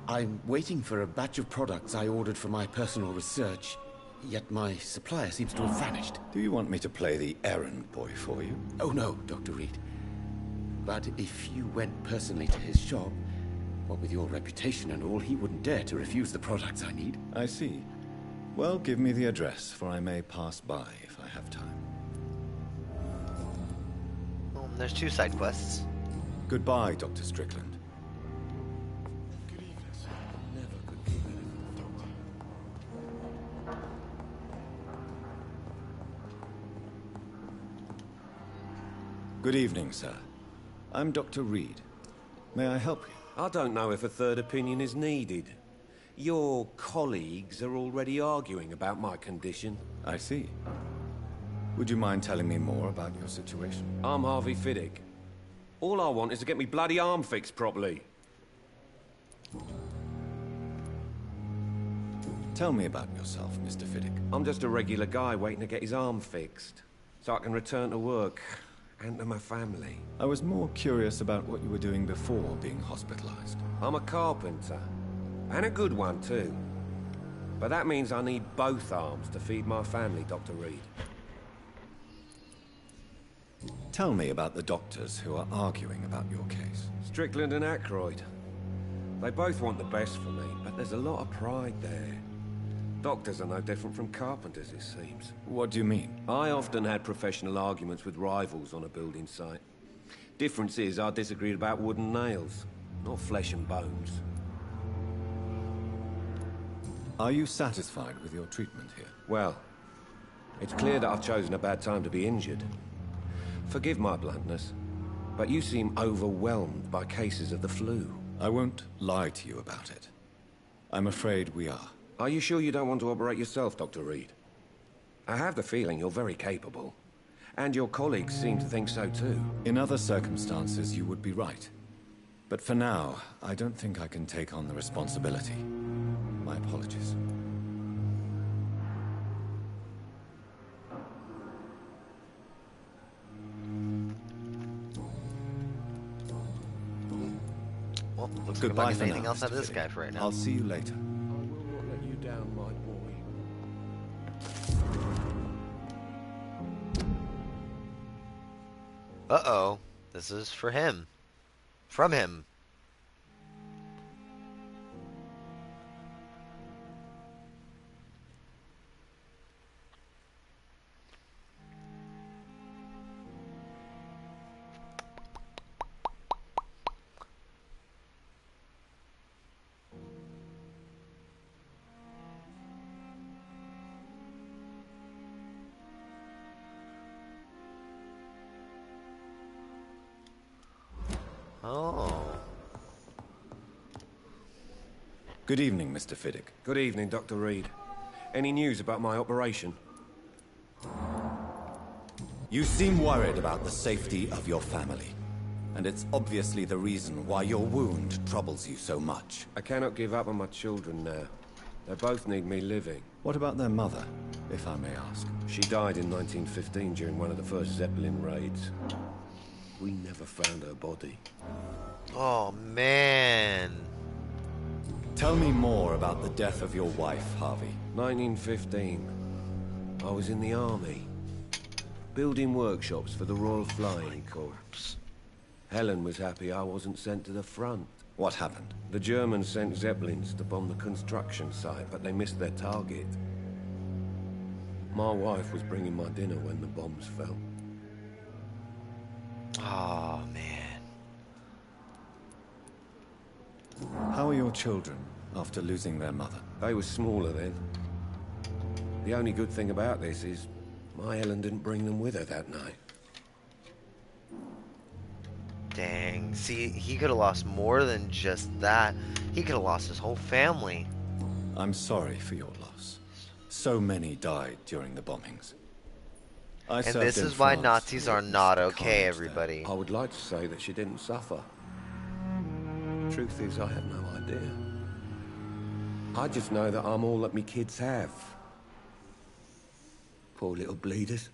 I'm waiting for a batch of products I ordered for my personal research, yet my supplier seems to have vanished. Do you want me to play the errand boy for you? Oh no, Dr. Reed. But if you went personally to his shop, what with your reputation and all, he wouldn't dare to refuse the products I need. I see. Well, give me the address, for I may pass by if I have time. Well, there's 2 side quests. Goodbye, Dr. Strickland. Good evening, sir. I'm Dr. Reed. May I help you? I don't know if a third opinion is needed. Your colleagues are already arguing about my condition. I see. Would you mind telling me more about your situation? I'm Harvey Fiddick. All I want is to get me bloody arm fixed properly. Tell me about yourself, Mr. Fiddick. I'm just a regular guy waiting to get his arm fixed, so I can return to work and to my family. I was more curious about what you were doing before being hospitalized. I'm a carpenter, and a good one too. But that means I need both arms to feed my family, Dr. Reed. Tell me about the doctors who are arguing about your case. Strickland and Aykroyd. They both want the best for me, but there's a lot of pride there. Doctors are no different from carpenters, it seems. What do you mean? I often had professional arguments with rivals on a building site. Difference is, I disagreed about wooden nails, not flesh and bones. Are you satisfied with your treatment here? Well, it's clear that I've chosen a bad time to be injured. Forgive my bluntness, but you seem overwhelmed by cases of the flu. I won't lie to you about it. I'm afraid we are. Are you sure you don't want to operate yourself, Dr. Reed? I have the feeling you're very capable. And your colleagues seem to think so too. In other circumstances, you would be right. But for now, I don't think I can take on the responsibility. My apologies. Well, looks Goodbye like I'm not for anything now, else out of Mr. this guy for right now. I'll see you later. I will not let you down, my boy. Uh-oh. This is for him. From him. Oh. Good evening, Mr. Fiddick. Good evening, Dr. Reed. Any news about my operation? You seem worried about the safety of your family. And it's obviously the reason why your wound troubles you so much. I cannot give up on my children now. They both need me living. What about their mother, if I may ask? She died in 1915 during one of the first Zeppelin raids. We never found her body. Oh, man. Tell me more about the death of your wife, Harvey. 1915. I was in the army, building workshops for the Royal Flying Corps. Helen was happy I wasn't sent to the front. What happened? The Germans sent Zeppelins to bomb the construction site, but they missed their target. My wife was bringing my dinner when the bombs fell. Oh, man. How are your children after losing their mother? They were smaller then. The only good thing about this is my Helen didn't bring them with her that night. Dang. See, he could have lost more than just that. He could have lost his whole family. I'm sorry for your loss. So many died during the bombings. And this is why Nazis are not okay, everybody. I would like to say that she didn't suffer. Truth is, I have no idea. I just know that I'm all that me kids have. Poor little bleeders.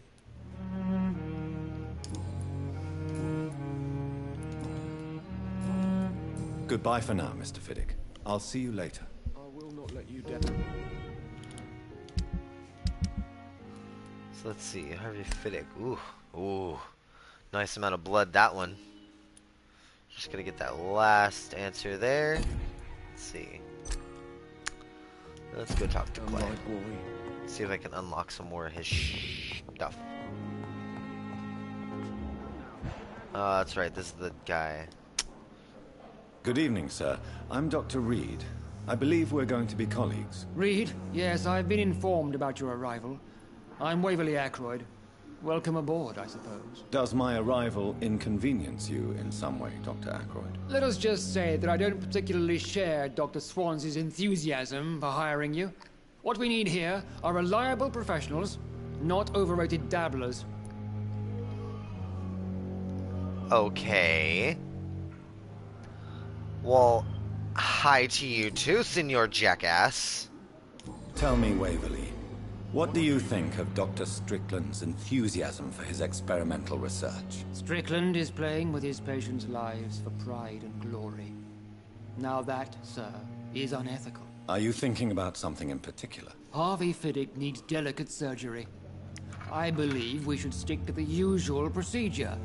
Goodbye for now, Mr. Fiddick. I'll see you later. I will not let you down. So let's see, Harvey Fiddick. Ooh. Nice amount of blood, that one. Just gonna get that last answer there. Let's see. Let's go talk to Clay. See if I can unlock some more of his stuff. That's right, this is the guy. Good evening, sir. I'm Dr. Reed. I believe we're going to be colleagues. Reed? Yes, I've been informed about your arrival. I'm Waverly Ackroyd. Welcome aboard, I suppose. Does my arrival inconvenience you in some way, Dr. Ackroyd? Let us just say that I don't particularly share Dr. Swansea's enthusiasm for hiring you. What we need here are reliable professionals, not overrated dabblers. Okay. Well, hi to you too, Senor Jackass. Tell me, Waverly, what do you think of Dr. Strickland's enthusiasm for his experimental research? Strickland is playing with his patients' lives for pride and glory. Now that, sir, is unethical. Are you thinking about something in particular? Harvey Fiddick needs delicate surgery. I believe we should stick to the usual procedure,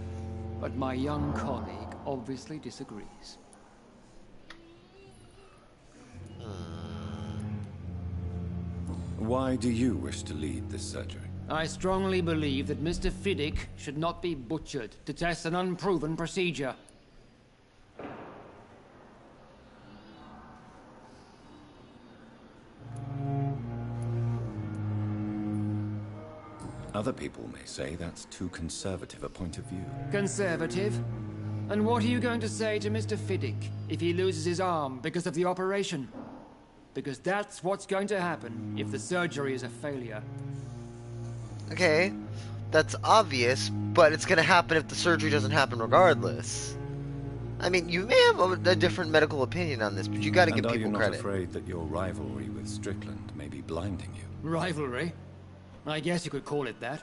but my young colleague obviously disagrees. Why do you wish to lead this surgery? I strongly believe that Mr. Fiddick should not be butchered to test an unproven procedure. Other people may say that's too conservative a point of view. Conservative? And what are you going to say to Mr. Fiddick if he loses his arm because of the operation? Because that's what's going to happen if the surgery is a failure. Okay, that's obvious, but it's gonna happen if the surgery doesn't happen regardless. I mean, you may have a different medical opinion on this, but you gotta give people credit. Are you not afraid that your rivalry with Strickland may be blinding you? Rivalry? I guess you could call it that.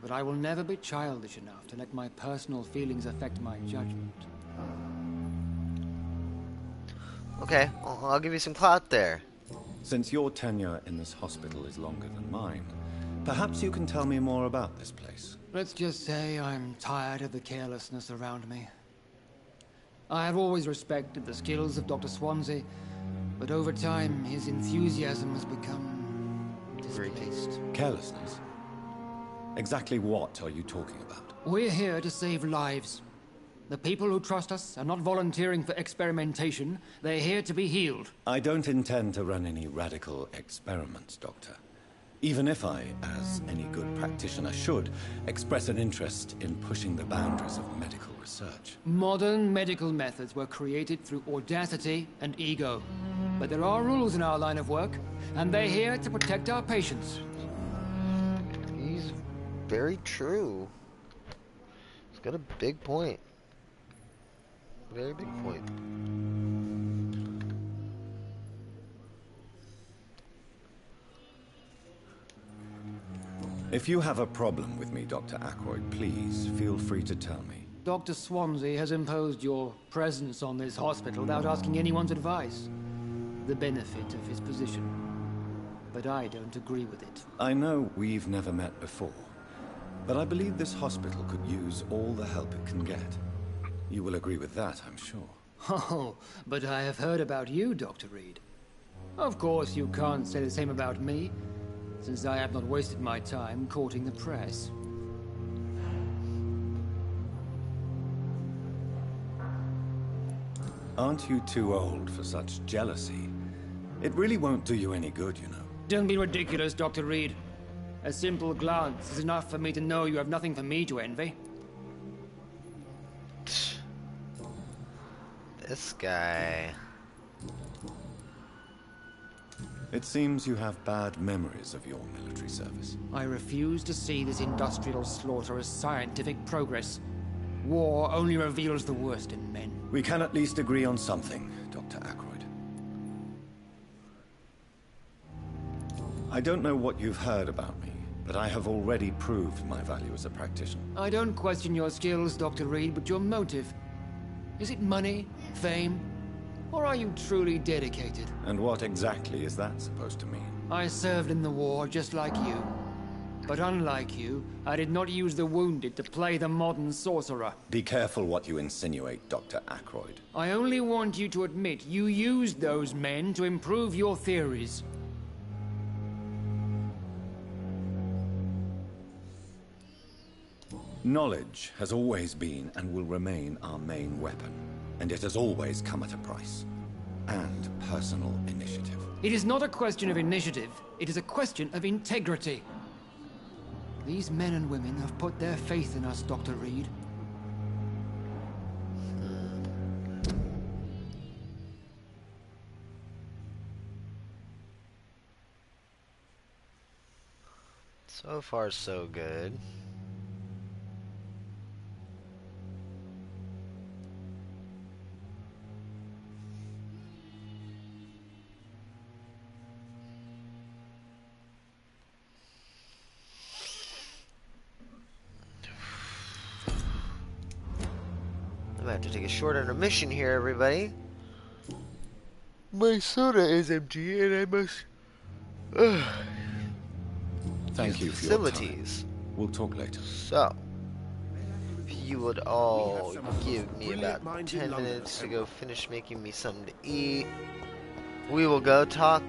But I will never be childish enough to let my personal feelings affect my judgment. Okay, I'll give you some clout there. Since your tenure in this hospital is longer than mine, perhaps you can tell me more about this place. Let's just say I'm tired of the carelessness around me. I have always respected the skills of Dr. Swansea, but over time his enthusiasm has become displaced. Carelessness? Exactly what are you talking about? We're here to save lives. The people who trust us are not volunteering for experimentation. They're here to be healed. I don't intend to run any radical experiments, Doctor. Even if I, as any good practitioner should, express an interest in pushing the boundaries of medical research. Modern medical methods were created through audacity and ego. But there are rules in our line of work, and they're here to protect our patients. He's very true. He's got a big point. Very big point. If you have a problem with me, Dr. Ackroyd, please feel free to tell me. Dr. Swansea has imposed your presence on this hospital without asking anyone's advice. The benefit of his position. But I don't agree with it. I know we've never met before, but I believe this hospital could use all the help it can get. You will agree with that, I'm sure. Oh, but I have heard about you, Dr. Reed. Of course, you can't say the same about me, since I have not wasted my time courting the press. Aren't you too old for such jealousy? It really won't do you any good, you know. Don't be ridiculous, Dr. Reed. A simple glance is enough for me to know you have nothing for me to envy. This guy... It seems you have bad memories of your military service. I refuse to see this industrial slaughter as scientific progress. War only reveals the worst in men. We can at least agree on something, Dr. Ackroyd. I don't know what you've heard about me, but I have already proved my value as a practitioner. I don't question your skills, Dr. Reed, but your motive. Is it money, fame, or are you truly dedicated? And what exactly is that supposed to mean? I served in the war just like you. But unlike you, I did not use the wounded to play the modern sorcerer. Be careful what you insinuate, Dr. Ackroyd. I only want you to admit you used those men to improve your theories. Knowledge has always been and will remain our main weapon. And it has always come at a price. And personal initiative. It is not a question of initiative. It is a question of integrity. These men and women have put their faith in us, Dr. Reed. So far, so good. I'm gonna have to take a short intermission here, everybody. My soda is empty, and I must. Thank you for your time. We'll talk later. So, if you would all give me about 10 minutes to go finish making me something to eat, we will go talk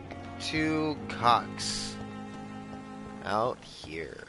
to Cox out here.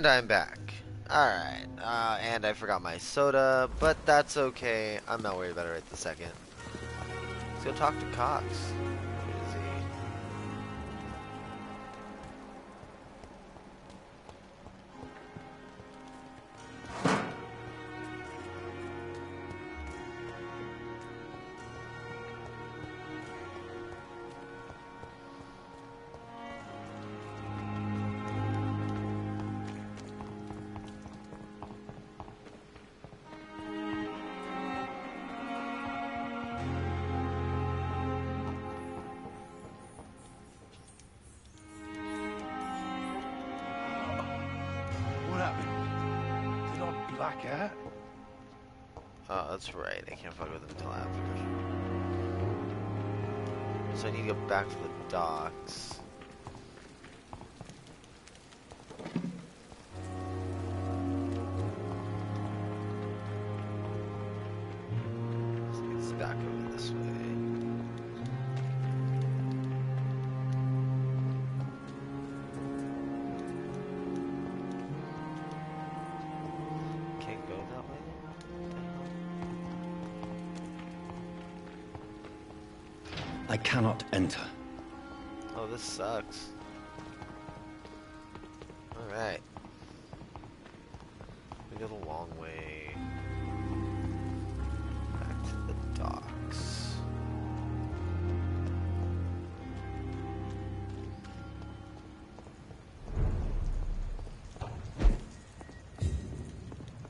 And I'm back. Alright, and I forgot my soda, but that's okay. I'm not worried about it right this second. Let's go talk to Cox. Who is he? Black hat? Oh, that's right. I can't fuck with him until after. So I need to go back to the docks. It's back over this way. Can't go that way. I cannot enter. Oh, this sucks. Alright. We go the long way. Back to the docks.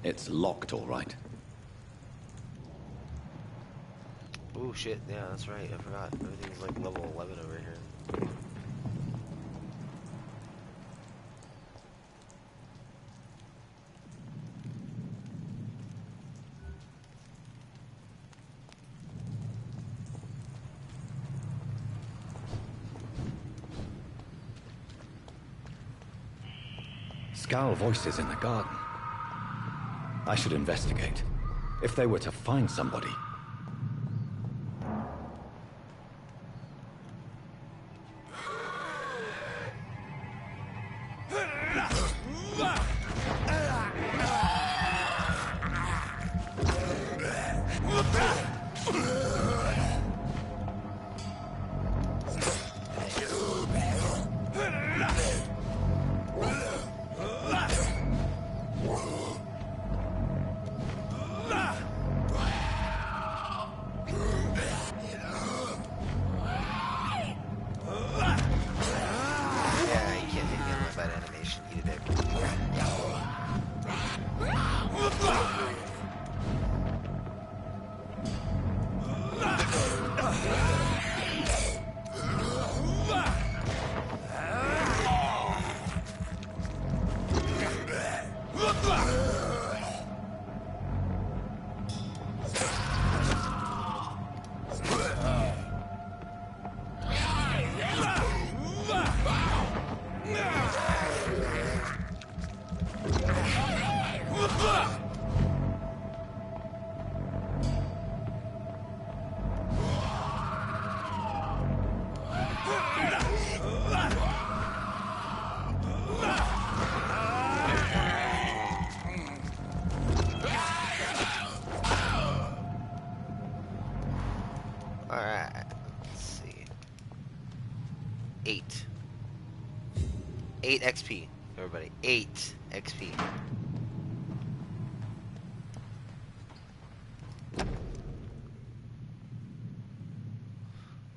It's locked, all right. Oh shit, yeah, that's right, I forgot. Everything's like level 11 over here. Scowl voices in the garden. I should investigate. If they were to find somebody. Alright, let's see. 8. 8 XP, everybody. 8 XP.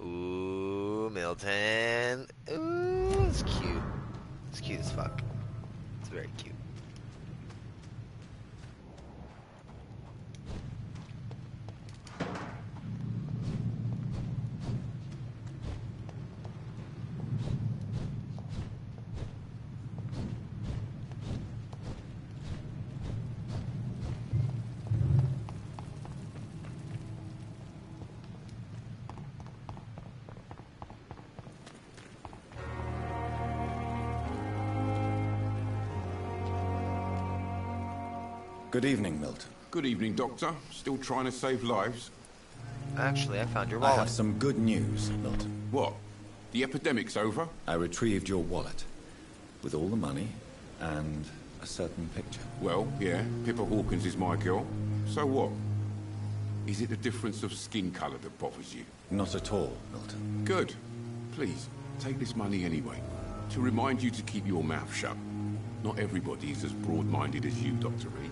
Ooh, Milton. Ooh, it's cute. It's cute as fuck. It's very cute. Good evening, Milton. Good evening, Doctor. Still trying to save lives? Actually, I found your I wallet. have some good news, Milton. What? The epidemic's over? I retrieved your wallet. With all the money and a certain picture. Well, yeah, Pippa Hawkins is my girl. So what? Is it the difference of skin colour that bothers you? Not at all, Milton. Good. Please, take this money anyway. To remind you to keep your mouth shut. Not everybody is as broad-minded as you, Dr. Reed.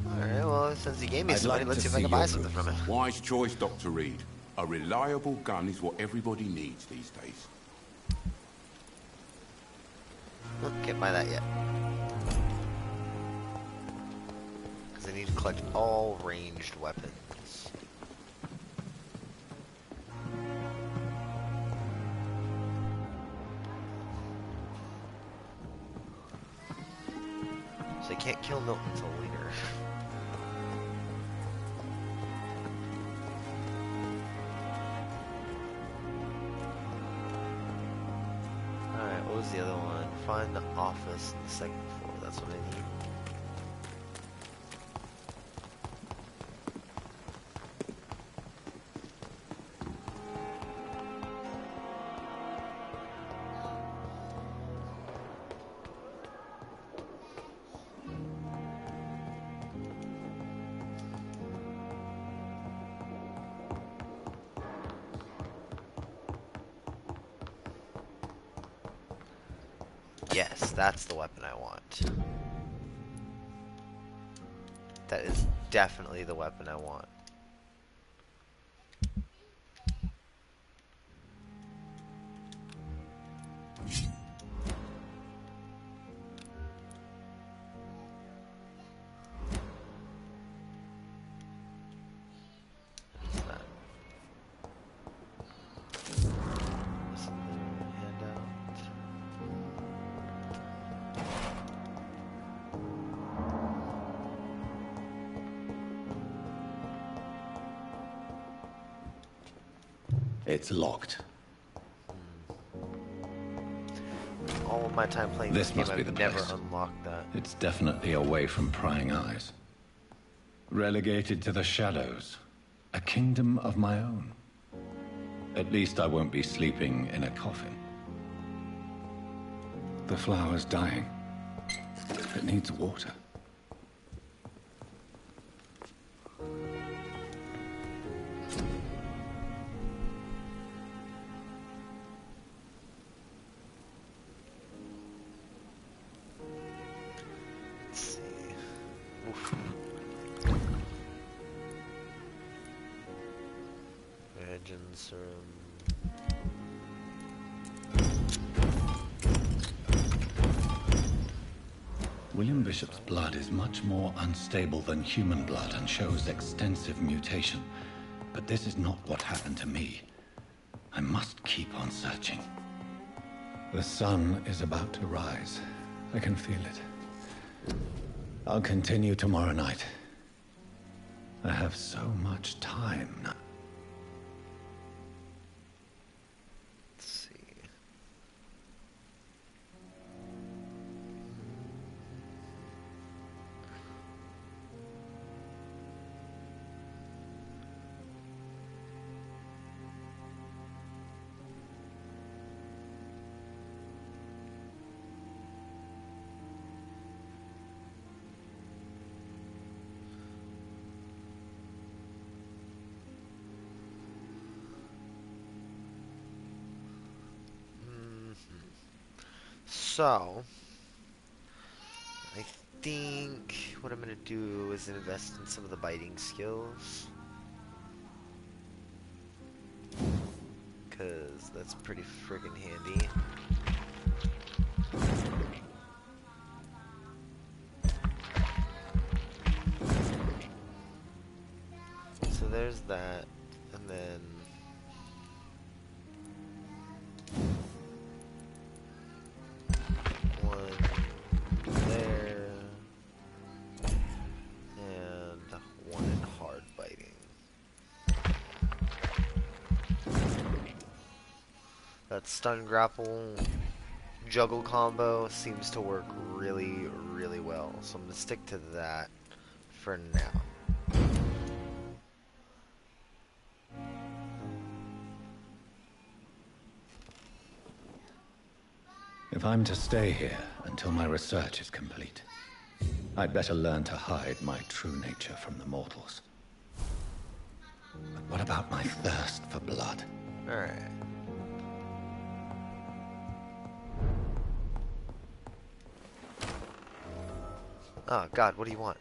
Alright, well, since he gave me some money, let's see if I can buy something from him. Wise choice, Dr. Reed. A reliable gun is what everybody needs these days. Can't buy that yet. Because I need to collect all ranged weapons. So I can't kill Milton until later. Alright, what was the other one? Find the office on the second floor. That's what I need. Yes, that's the weapon I want. That is definitely the weapon I want. It's locked. All of my time playing this game, I've never unlocked that. It's definitely away from prying eyes. Relegated to the shadows. A kingdom of my own. At least I won't be sleeping in a coffin. The flower's dying. It needs water. William Bishop's blood is much more unstable than human blood and shows extensive mutation. But this is not what happened to me. I must keep on searching. The sun is about to rise. I can feel it. I'll continue tomorrow night. I have so much time now. So, I think what I'm going to do is invest in some of the biting skills. Because that's pretty friggin' handy. So there's that, and then that stun grapple juggle combo seems to work really, really well. So I'm going to stick to that for now. If I'm to stay here until my research is complete, I'd better learn to hide my true nature from the mortals. But what about my thirst for blood? Alright. Oh, God, what do you want?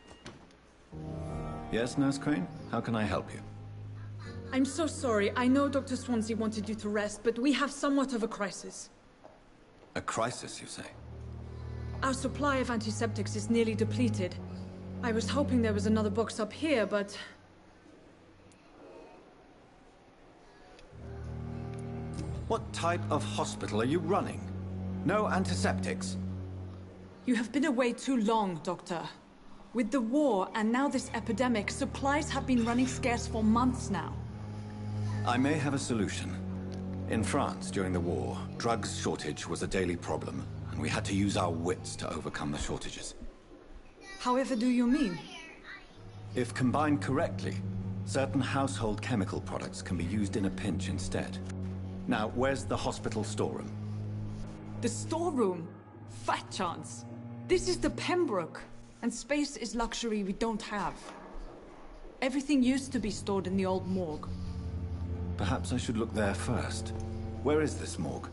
Yes, Nurse Crane? How can I help you? I'm so sorry. I know Dr. Swansea wanted you to rest, but we have somewhat of a crisis. A crisis, you say? Our supply of antiseptics is nearly depleted. I was hoping there was another box up here, but... What type of hospital are you running? No antiseptics? You have been away too long, Doctor. With the war and now this epidemic, supplies have been running scarce for months now. I may have a solution. In France, during the war, drugs shortage was a daily problem, and we had to use our wits to overcome the shortages. However do you mean? If combined correctly, certain household chemical products can be used in a pinch instead. Now, where's the hospital storeroom? The storeroom? Fat chance. This is the Pembroke, and space is luxury we don't have. Everything used to be stored in the old morgue. Perhaps I should look there first. Where is this morgue?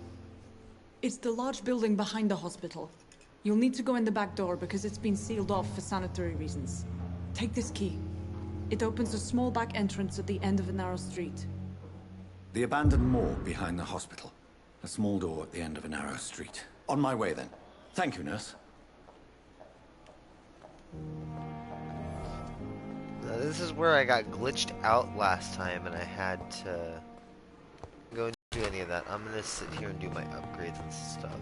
It's the large building behind the hospital. You'll need to go in the back door because it's been sealed off for sanitary reasons. Take this key. It opens a small back entrance at the end of a narrow street. The abandoned morgue behind the hospital. A small door at the end of a narrow street. On my way, then. Thank you, nurse. Now, this is where I got glitched out last time, and I had to go and do any of that. I'm gonna sit here and do my upgrades and stuff,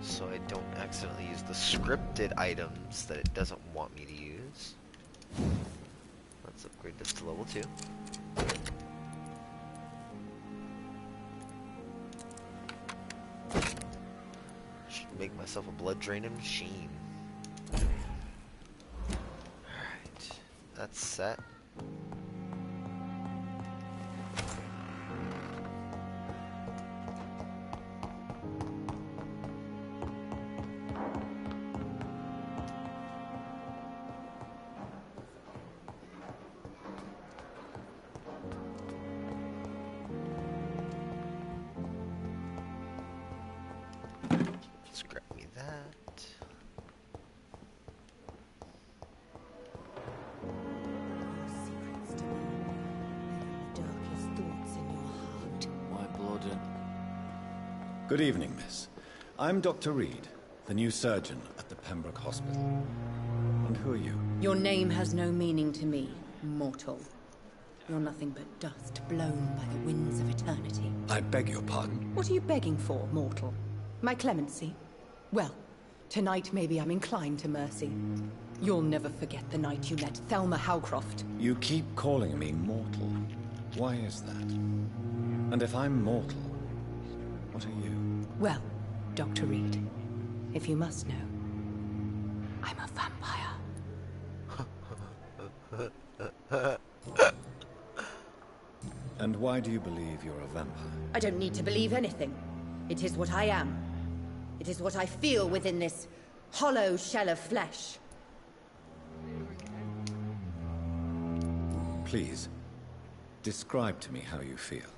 so I don't accidentally use the scripted items that it doesn't want me to use. Let's upgrade this to level 2. Should make myself a blood draining machine. Alright, that's set. Scrap me that. My blood and... Good evening, miss. I'm Dr. Reed, the new surgeon at the Pembroke Hospital. And who are you? Your name has no meaning to me, mortal. You're nothing but dust blown by the winds of eternity. I beg your pardon? What are you begging for, mortal? My clemency? Well, tonight maybe I'm inclined to mercy. You'll never forget the night you met Thelma Howcroft. You keep calling me mortal. Why is that? And if I'm mortal, what are you? Well, Dr. Reed, if you must know, I'm a vampire. And why do you believe you're a vampire? I don't need to believe anything. It is what I am. It is what I feel within this hollow shell of flesh. Please, describe to me how you feel.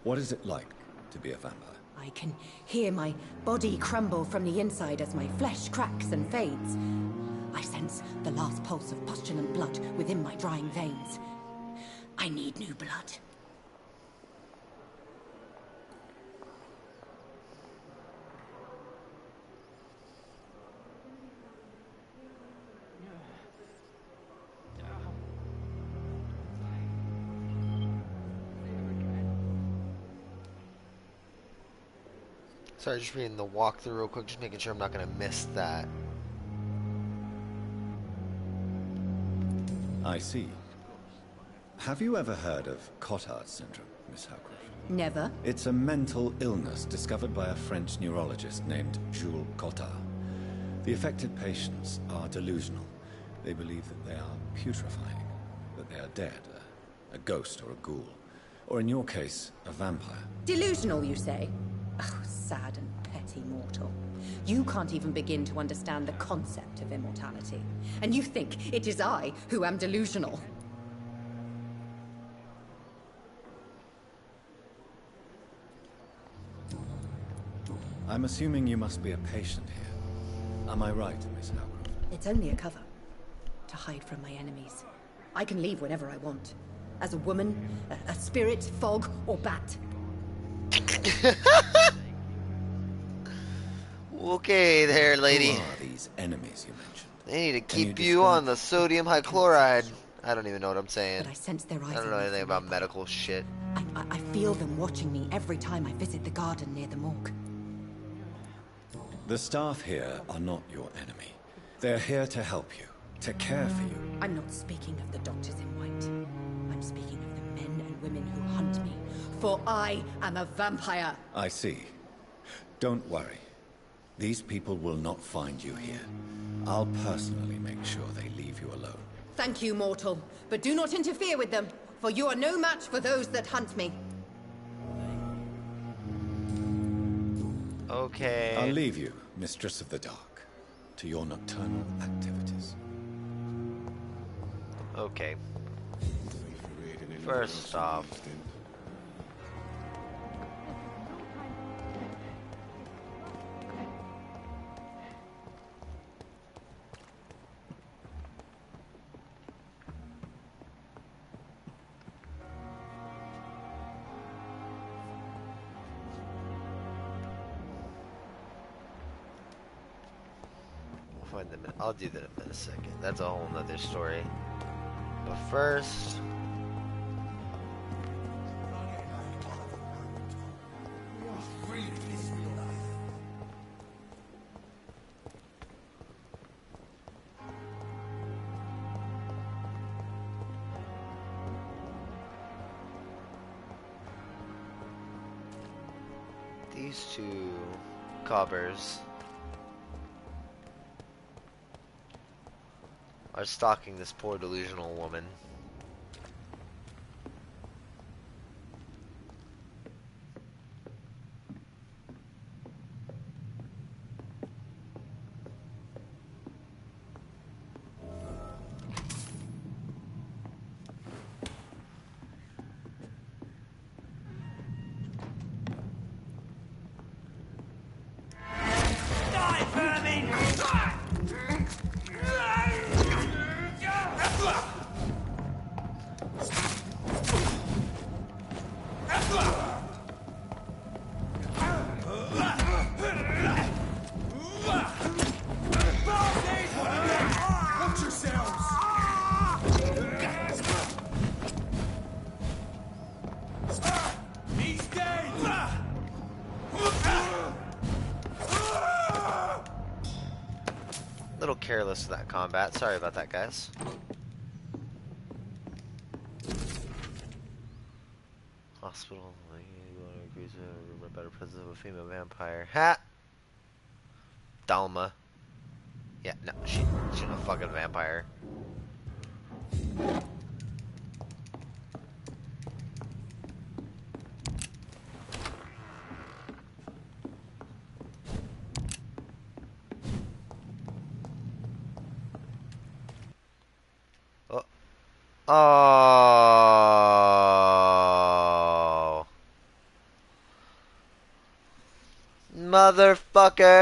What is it like to be a vampire? I can hear my body crumble from the inside as my flesh cracks and fades. I sense the last pulse of postulant blood within my drying veins. I need new blood. Sorry, just reading the walkthrough real quick, just making sure I'm not going to miss that. I see. Have you ever heard of Cotard syndrome, Miss Howcroft? Never. It's a mental illness discovered by a French neurologist named Jules Cotard. The affected patients are delusional. They believe that they are putrefying, that they are dead, a ghost or a ghoul, or in your case, a vampire. Delusional, you say? Oh, sad and petty. immortality, mortal. You can't even begin to understand the concept of immortality. And you think it is I who am delusional. I'm assuming you must be a patient here. Am I right, Miss Howcroft? It's only a cover. To hide from my enemies. I can leave whenever I want. As a woman, a spirit, fog, or bat. Okay there, lady. Who are these enemies you mentioned? They need to keep you on the sodium hydrochloride. I don't even know what I'm saying. But I sense their eyes. I don't know anything about medical shit. I feel them watching me every time I visit the garden near the morgue. The staff here are not your enemy. They're here to help you, to care for you. I'm not speaking of the doctors in white. I'm speaking of the men and women who hunt me. For I am a vampire. I see. Don't worry. These people will not find you here. I'll personally make sure they leave you alone. Thank you, mortal. But do not interfere with them, for you are no match for those that hunt me. Okay. I'll leave you, Mistress of the Dark, to your nocturnal activities. Okay. First off, I'll do that in a second. That's a whole nother story. But first, these two cobbers are stalking this poor delusional woman. Little careless with that combat. Sorry about that, guys. Hospital. A better presence of a female vampire. Ha! Dalma. Yeah, no, she's a fucking vampire. Oh. Motherfucker!